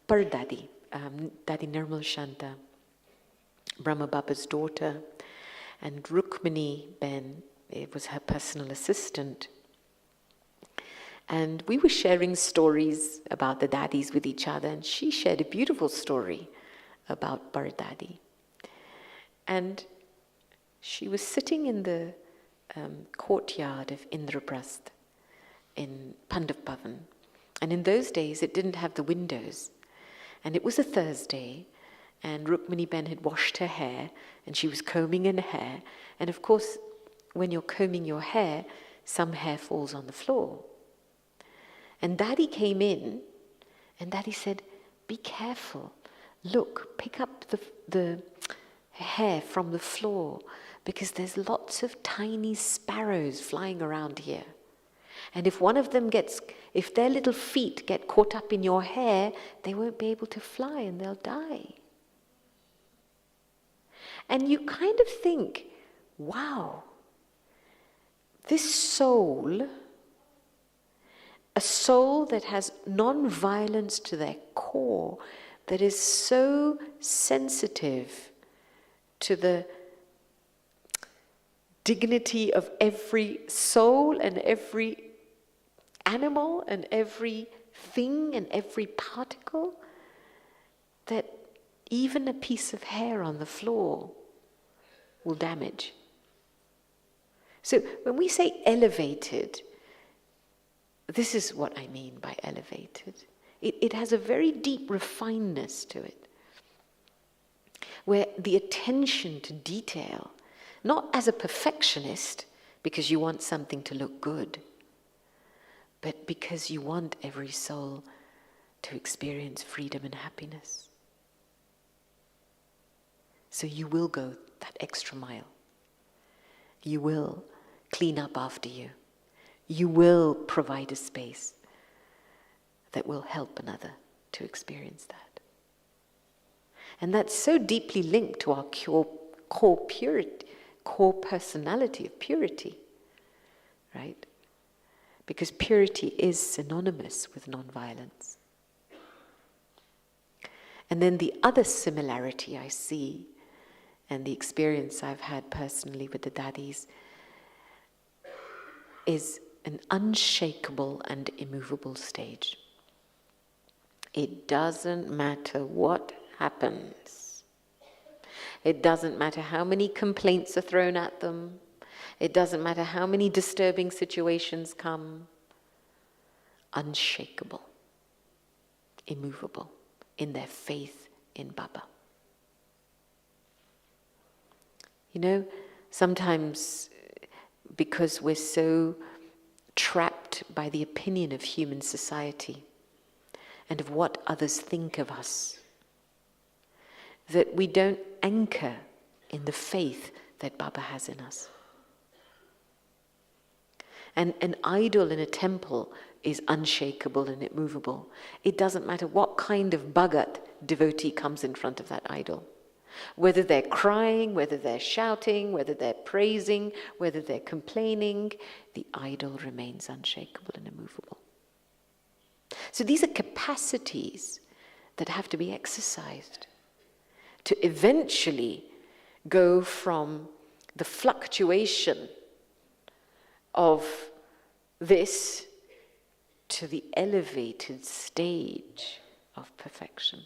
Pardadi, Dadi Nirmal Shanta, Brahma Baba's daughter, and Rukmini Ben, it was her personal assistant. And we were sharing stories about the daddies with each other, and she shared a beautiful story about Pardadi. And she was sitting in the courtyard of Indraprasth in Pandav Bhavan. And in those days, it didn't have the windows. And it was a Thursday, and Rukmini Ben had washed her hair, and she was combing her hair. And of course, when you're combing your hair, some hair falls on the floor. And Daddy came in, and Daddy said, be careful. Look, pick up the hair from the floor, because there's lots of tiny sparrows flying around here. And if one of them if their little feet get caught up in your hair, they won't be able to fly and they'll die. And you kind of think, wow, this soul, a soul that has non-violence to their core, that is so sensitive to the dignity of every soul and every animal and every thing and every particle, that even a piece of hair on the floor will damage. So when we say elevated, this is what I mean by elevated. It has a very deep refinedness to it, where the attention to detail, not as a perfectionist because you want something to look good, but because you want every soul to experience freedom and happiness. So you will go that extra mile. You will clean up after you. You will provide a space that will help another to experience that. And that's so deeply linked to our core purity, core personality of purity, right? Because purity is synonymous with non-violence. And then the other similarity I see, and the experience I've had personally with the daddies, is an unshakable and immovable stage. It doesn't matter what happens. It doesn't matter how many complaints are thrown at them. It doesn't matter how many disturbing situations come. Unshakable, immovable in their faith in Baba. You know, sometimes because we're so trapped by the opinion of human society and of what others think of us, that we don't anchor in the faith that Baba has in us. And an idol in a temple is unshakable and immovable. It doesn't matter what kind of bhagat devotee comes in front of that idol. Whether they're crying, whether they're shouting, whether they're praising, whether they're complaining, the idol remains unshakable and immovable. So these are capacities that have to be exercised to eventually go from the fluctuation of this to the elevated stage of perfection.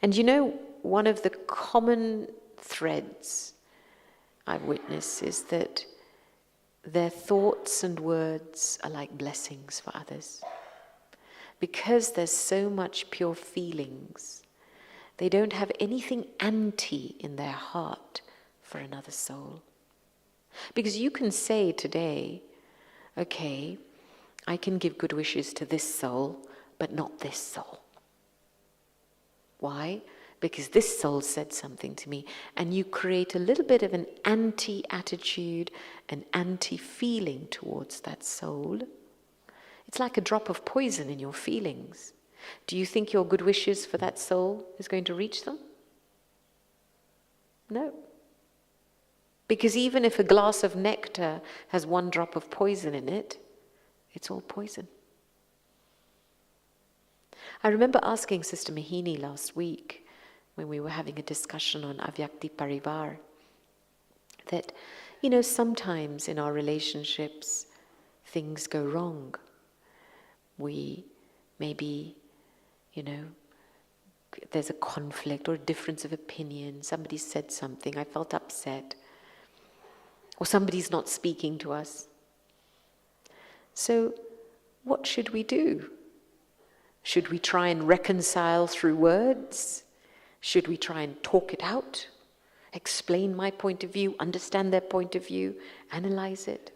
And you know, one of the common threads I've witnessed is that their thoughts and words are like blessings for others. Because there's so much pure feelings, they don't have anything anti in their heart for another soul. Because you can say today, okay, I can give good wishes to this soul, but not this soul. Why? Because this soul said something to me, and you create a little bit of an anti-attitude, an anti-feeling towards that soul. It's like a drop of poison in your feelings. Do you think your good wishes for that soul is going to reach them? No. Because even if a glass of nectar has one drop of poison in it, it's all poison. I remember asking Sister Mohini last week when we were having a discussion on Avyakti Parivar that, you know, sometimes in our relationships things go wrong. We maybe, you know, there's a conflict or a difference of opinion. Somebody said something, I felt upset. Or somebody's not speaking to us. So what should we do? Should we try and reconcile through words? Should we try and talk it out? Explain my point of view, understand their point of view, analyze it?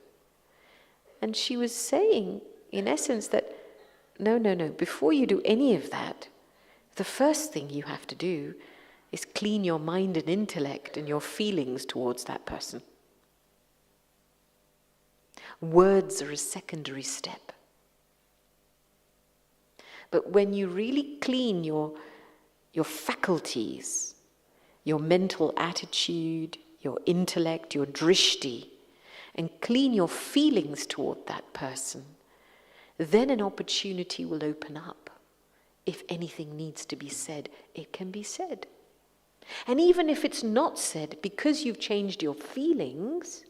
And she was saying, in essence, that no, before you do any of that, the first thing you have to do is clean your mind and intellect and your feelings towards that person. Words are a secondary step. But when you really clean your faculties, your mental attitude, your intellect, your drishti, and clean your feelings toward that person, then an opportunity will open up. If anything needs to be said, it can be said. And even if it's not said, because you've changed your feelings,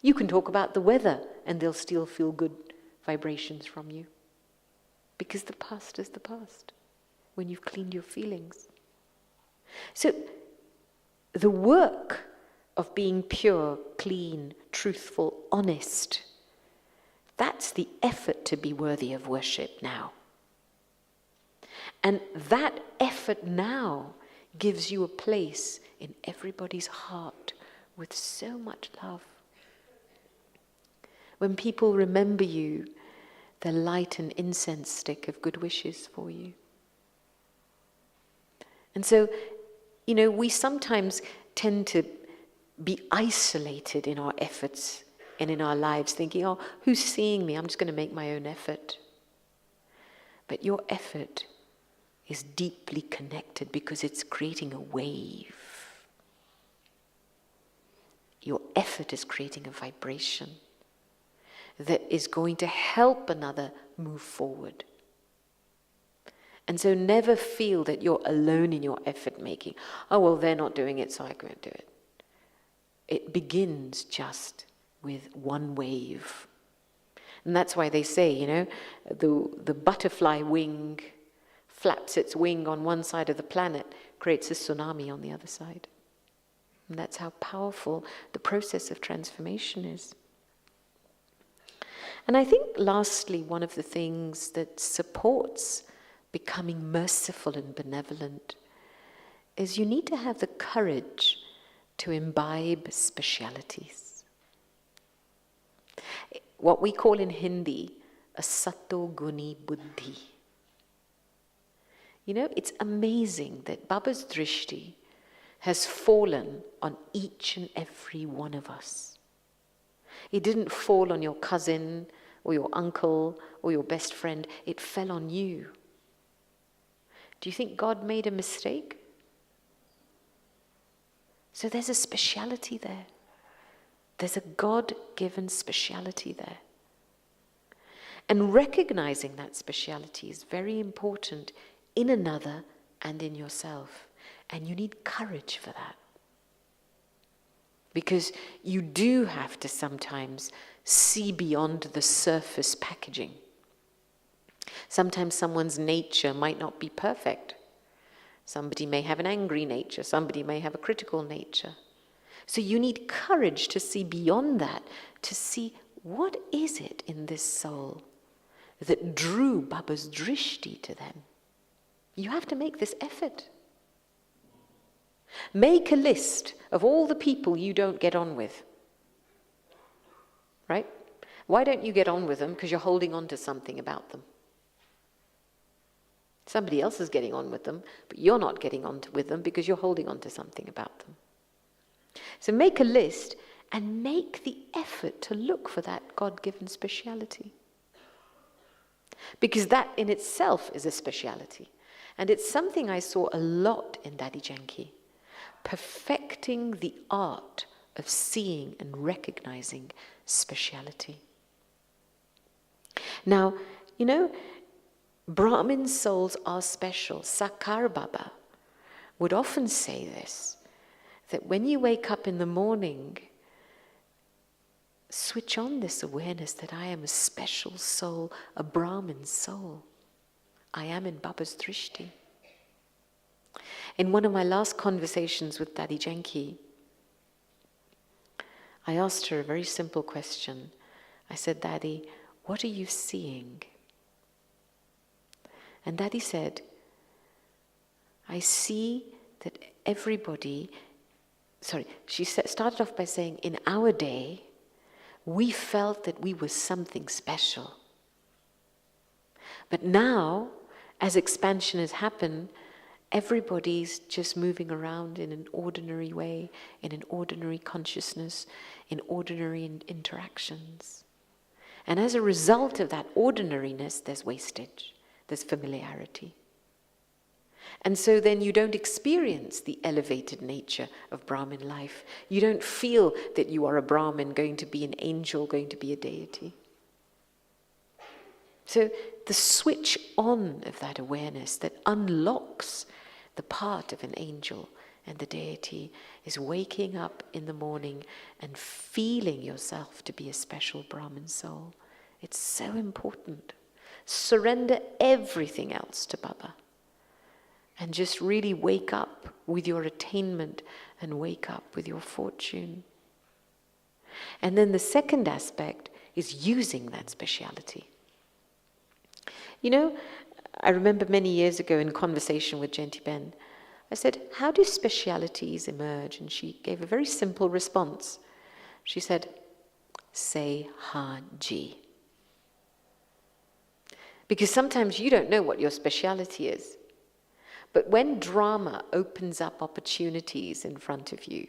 you can talk about the weather and they'll still feel good vibrations from you. Because the past is the past, when you've cleaned your feelings. So the work of being pure, clean, truthful, honest, that's the effort to be worthy of worship now. And that effort now gives you a place in everybody's heart with so much love. When people remember you, they light an incense stick of good wishes for you. And so, you know, we sometimes tend to be isolated in our efforts and in our lives, thinking, oh, who's seeing me? I'm just going to make my own effort. But your effort is deeply connected because it's creating a wave. Your effort is creating a vibration that is going to help another move forward. And so never feel that you're alone in your effort making. Oh, well, they're not doing it, so I can't do it. It begins just with one wave. And that's why they say, you know, the butterfly wing flaps its wing on one side of the planet, creates a tsunami on the other side. And that's how powerful the process of transformation is. And I think lastly, one of the things that supports becoming merciful and benevolent is you need to have the courage to imbibe specialities. What we call in Hindi, a sato guni buddhi. You know, it's amazing that Baba's drishti has fallen on each and every one of us. It didn't fall on your cousin or your uncle or your best friend. It fell on you. Do you think God made a mistake? So there's a speciality there. There's a God-given speciality there. And recognizing that speciality is very important in another and in yourself. And you need courage for that. Because you do have to sometimes see beyond the surface packaging. Sometimes someone's nature might not be perfect. Somebody may have an angry nature. Somebody may have a critical nature. So you need courage to see beyond that, to see what is it in this soul that drew Baba's drishti to them. You have to make this effort. Make a list of all the people you don't get on with. Right? Why don't you get on with them? Because you're holding on to something about them. Somebody else is getting on with them, but you're not getting on with them because you're holding on to something about them. So make a list and make the effort to look for that God-given speciality. Because that in itself is a speciality. And it's something I saw a lot in Daddy Janki. Perfecting the art of seeing and recognizing speciality. Now, you know, Brahmin souls are special. Sakar Baba would often say this, that when you wake up in the morning, switch on this awareness that I am a special soul, a Brahmin soul. I am in Baba's drishti. In one of my last conversations with Daddy Janki, I asked her a very simple question. I said, Daddy, what are you seeing? And Daddy said, I see that everybody, she started off by saying, in our day, we felt that we were something special. But now, as expansion has happened, everybody's just moving around in an ordinary way, in an ordinary consciousness, in ordinary interactions. And as a result of that ordinariness, there's wastage, there's familiarity. And so then you don't experience the elevated nature of Brahmin life. You don't feel that you are a Brahmin, going to be an angel, going to be a deity. So the switch on of that awareness that unlocks the part of an angel and the deity is waking up in the morning and feeling yourself to be a special Brahmin soul. It's so important. Surrender everything else to Baba. And just really wake up with your attainment and wake up with your fortune. And then the second aspect is using that speciality. You know, I remember many years ago in conversation with Jenti Ben, I said, how do specialities emerge? And she gave a very simple response. She said, say Ha-ji. Because sometimes you don't know what your speciality is. But when drama opens up opportunities in front of you,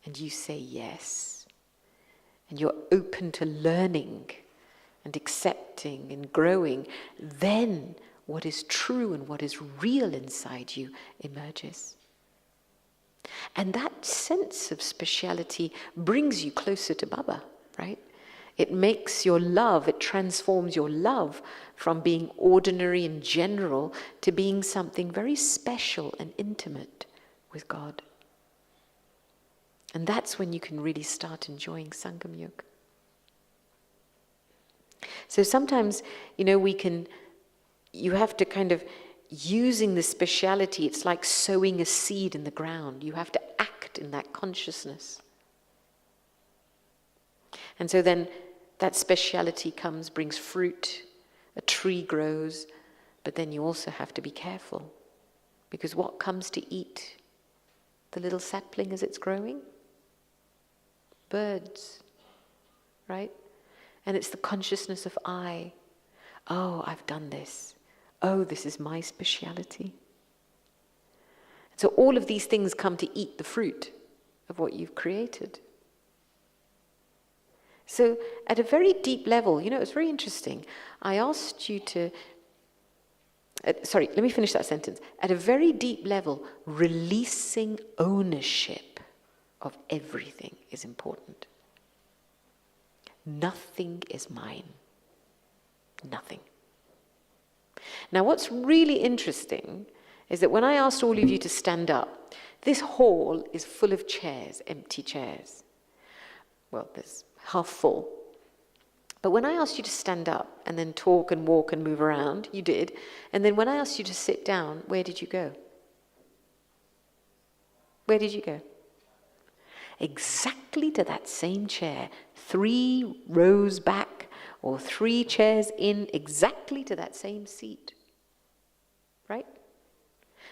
and you say yes, and you're open to learning and accepting and growing, then what is true and what is real inside you emerges. And that sense of speciality brings you closer to Baba, right? It makes your love, it transforms your love from being ordinary and general to being something very special and intimate with God. And that's when you can really start enjoying Sangam Yoga. So sometimes, you have to kind of, using the speciality, it's like sowing a seed in the ground. You have to act in that consciousness. And so then that speciality comes, brings fruit, a tree grows, but then you also have to be careful. Because what comes to eat the little sapling as it's growing? Birds, right? And it's the consciousness of I. Oh, I've done this. Oh, this is my speciality. So all of these things come to eat the fruit of what you've created. So at a very deep level, it's very interesting. I asked you to... sorry, let me finish that sentence. At a very deep level, releasing ownership of everything is important. Nothing is mine. Nothing. Now, what's really interesting is that when I asked all of you to stand up, this hall is full of chairs, empty chairs. Well, there's half full. But when I asked you to stand up and then talk and walk and move around, you did. And then when I asked you to sit down, where did you go? Where did you go? Exactly to that same chair, 3 rows back or 3 chairs in, exactly to that same seat. Right?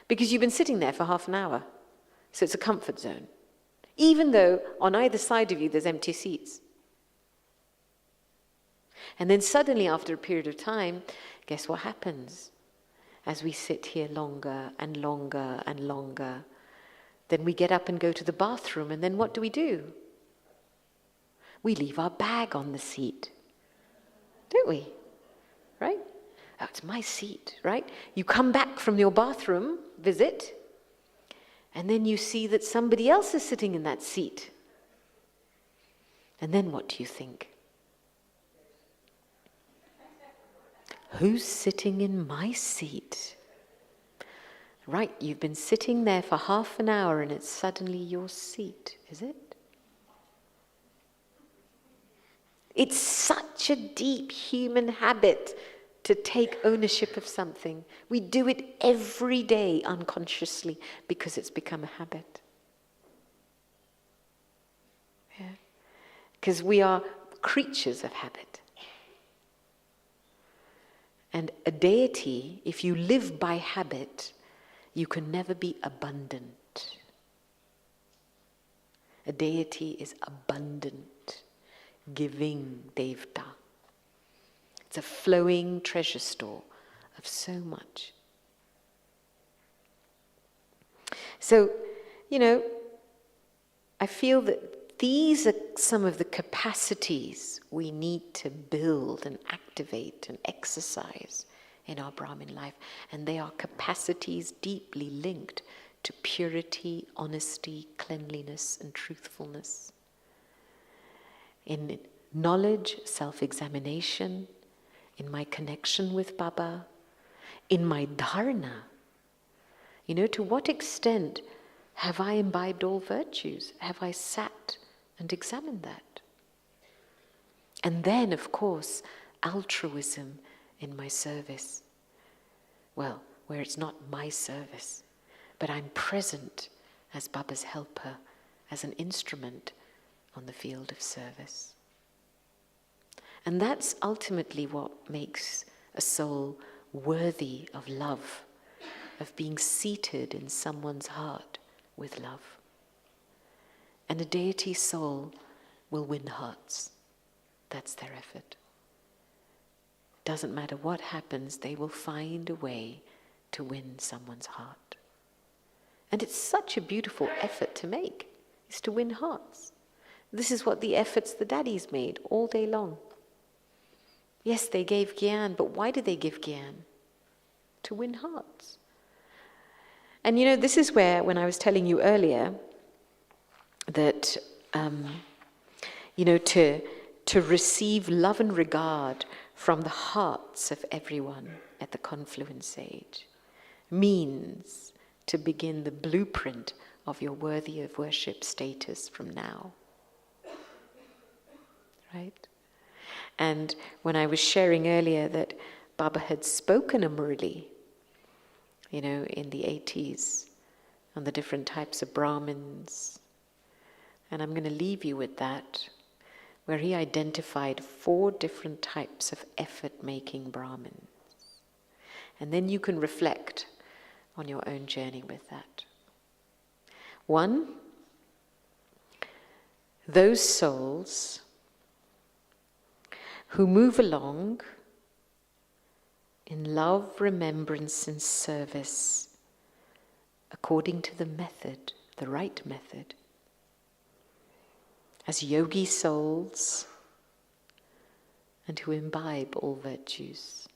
Because you've been sitting there for half an hour. So it's a comfort zone. Even though on either side of you there's empty seats. And then suddenly after a period of time, guess what happens? As we sit here longer and longer and longer, then we get up and go to the bathroom, and then what do? We leave our bag on the seat. Don't we? Right? Oh, it's my seat, right? You come back from your bathroom visit, and then you see that somebody else is sitting in that seat. And then what do you think? Who's sitting in my seat? Right, you've been sitting there for half an hour and it's suddenly your seat, is it? It's such a deep human habit to take ownership of something. We do it every day unconsciously because it's become a habit. Yeah. Because we are creatures of habit. And a deity, if you live by habit, you can never be abundant. A deity is abundant, giving devta. It's a flowing treasure store of so much. So, I feel that these are some of the capacities we need to build and activate and exercise in our Brahmin life. And they are capacities deeply linked to purity, honesty, cleanliness, and truthfulness. In knowledge, self-examination, in my connection with Baba, in my dharana. To what extent have I imbibed all virtues? Have I sat and examined that? And then, of course, altruism in my service. Well, where it's not my service, but I'm present as Baba's helper, as an instrument on the field of service. And that's ultimately what makes a soul worthy of love, of being seated in someone's heart with love. And a deity soul will win hearts. That's their effort. Doesn't matter what happens, they will find a way to win someone's heart. And it's such a beautiful effort to make, is to win hearts. This is what the efforts the daddies made all day long. Yes, they gave Gyan, but why did they give Gyan? To win hearts. And this is where, when I was telling you earlier, that, to receive love and regard from the hearts of everyone at the confluence age means to begin the blueprint of your worthy of worship status from now. Right? And when I was sharing earlier that Baba had spoken a Murli, in the 80s, on the different types of Brahmins, and I'm going to leave you with that, where he identified 4 different types of effort-making Brahmins. And then you can reflect on your own journey with that. 1, those souls who move along in love, remembrance, and service according to the method, the right method, as yogi souls, and who imbibe all virtues.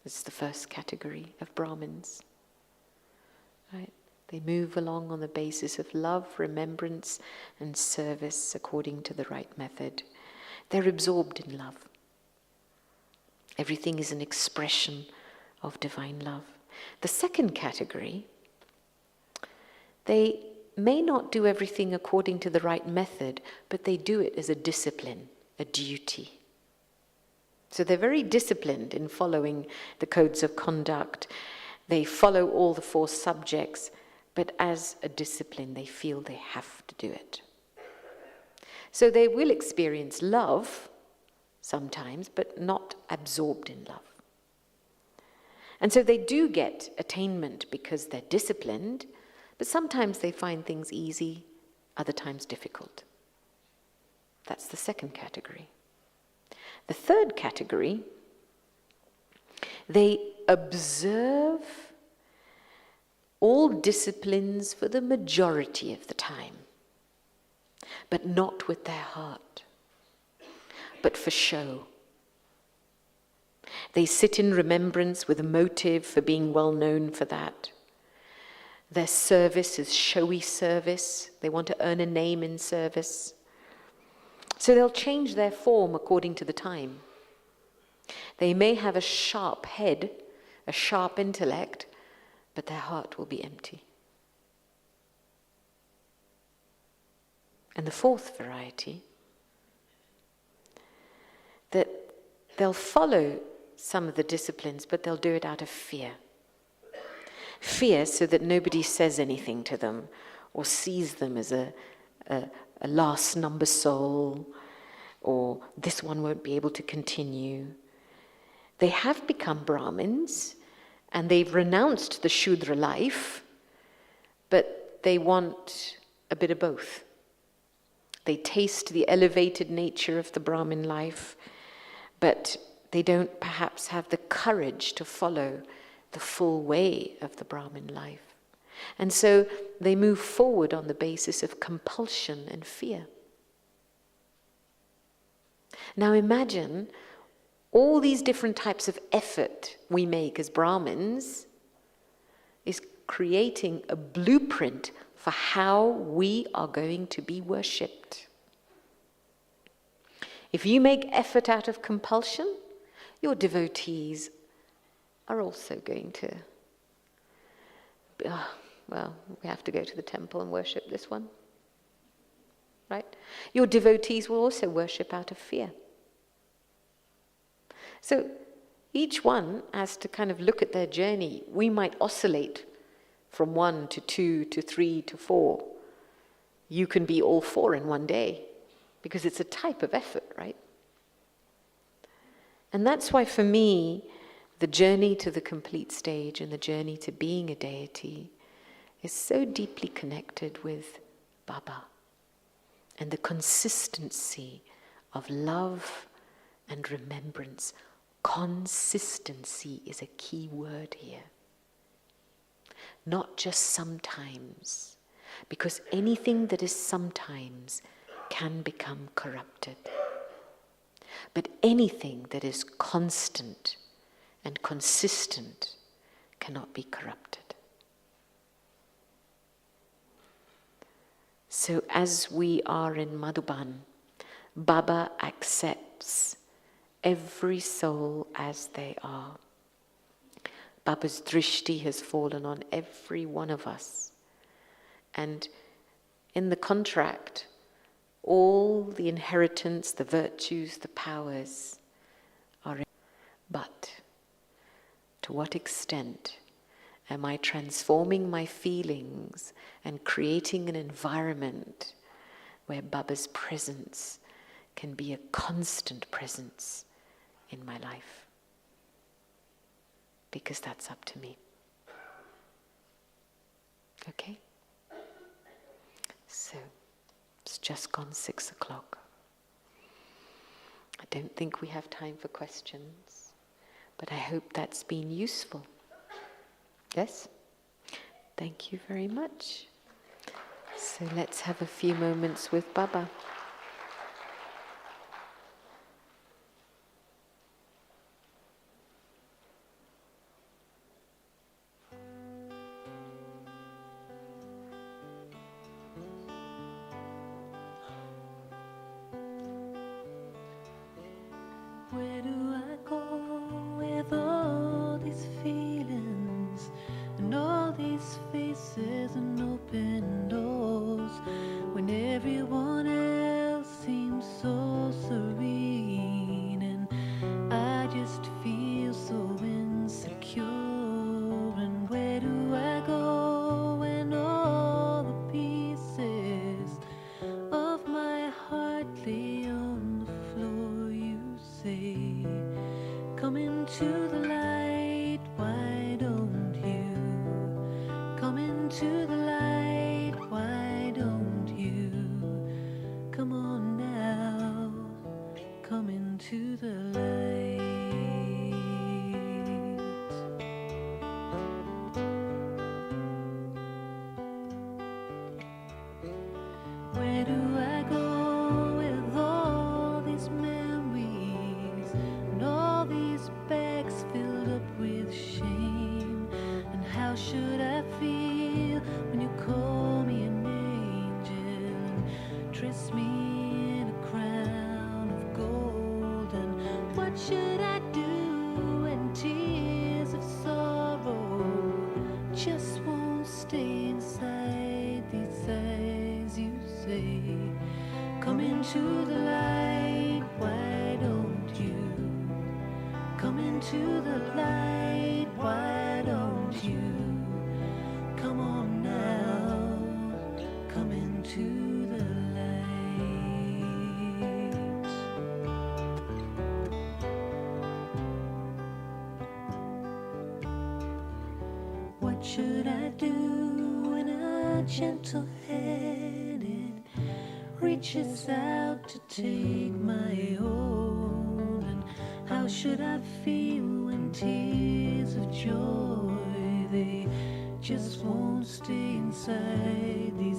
This is the first category of Brahmins. Right? They move along on the basis of love, remembrance, and service according to the right method. They're absorbed in love. Everything is an expression of divine love. The second category, they may not do everything according to the right method, but they do it as a discipline, a duty. So they're very disciplined in following the codes of conduct. They follow all the 4 subjects, but as a discipline, they feel they have to do it. So they will experience love sometimes, but not absorbed in love. And so they do get attainment because they're disciplined, but sometimes they find things easy, other times difficult. That's the second category. The third category, they observe all disciplines for the majority of the time, but not with their heart, but for show. They sit in remembrance with a motive for being well known for that. Their service is showy service. They want to earn a name in service. So they'll change their form according to the time. They may have a sharp head, a sharp intellect, but their heart will be empty. And the fourth variety, that they'll follow some of the disciplines, but they'll do it out of fear. Fear so that nobody says anything to them or sees them as a last number soul, or this one won't be able to continue. They have become Brahmins and they've renounced the Shudra life, but they want a bit of both. They taste the elevated nature of the Brahmin life, but they don't perhaps have the courage to follow the full way of the Brahmin life. And so they move forward on the basis of compulsion and fear. Now imagine all these different types of effort we make as Brahmins is creating a blueprint for how we are going to be worshipped. If you make effort out of compulsion, your devotees are also going to, well, we have to go to the temple and worship this one, right? Your devotees will also worship out of fear. So each one has to kind of look at their journey. We might oscillate from 1 to 2 to 3 to 4. You can be all 4 in one day because it's a type of effort, right? And that's why for me, the journey to the complete stage and the journey to being a deity is so deeply connected with Baba and the consistency of love and remembrance. Consistency is a key word here. Not just sometimes, Because anything that is sometimes can become corrupted. But anything that is constant and consistent cannot be corrupted. So as we are in Madhuban, Baba accepts every soul as they are. Baba's drishti has fallen on every one of us. And in the contract, all the inheritance, the virtues, the powers are in. But to what extent am I transforming my feelings and creating an environment where Baba's presence can be a constant presence in my life? Because that's up to me. Okay? So, it's just gone 6 o'clock. I don't think we have time for questions, but I hope that's been useful. Yes? Thank you very much. So let's have a few moments with Baba. Where do I go with all these feelings and all these faces and open doors when everyone else seems so serene and I just feel so insecure? And where do I go when all the pieces of my heart lay on the floor? You say, come into the light, why don't you? Come into the light, why don't you? Come on now, come into the light. Where do I go with all these memories and all these bags filled up with shame? And how should I feel when you call me an angel and dress me in a crown of gold? And what should I do when tears of sorrow just won't stay inside these eyes? You say, come into the light, why don't you? Come into the light, why don't you? Come on now, come into the light. What should I do when a gentle-headed reaches out to take my own? And how should I feel when tears of joy, they just won't stay inside these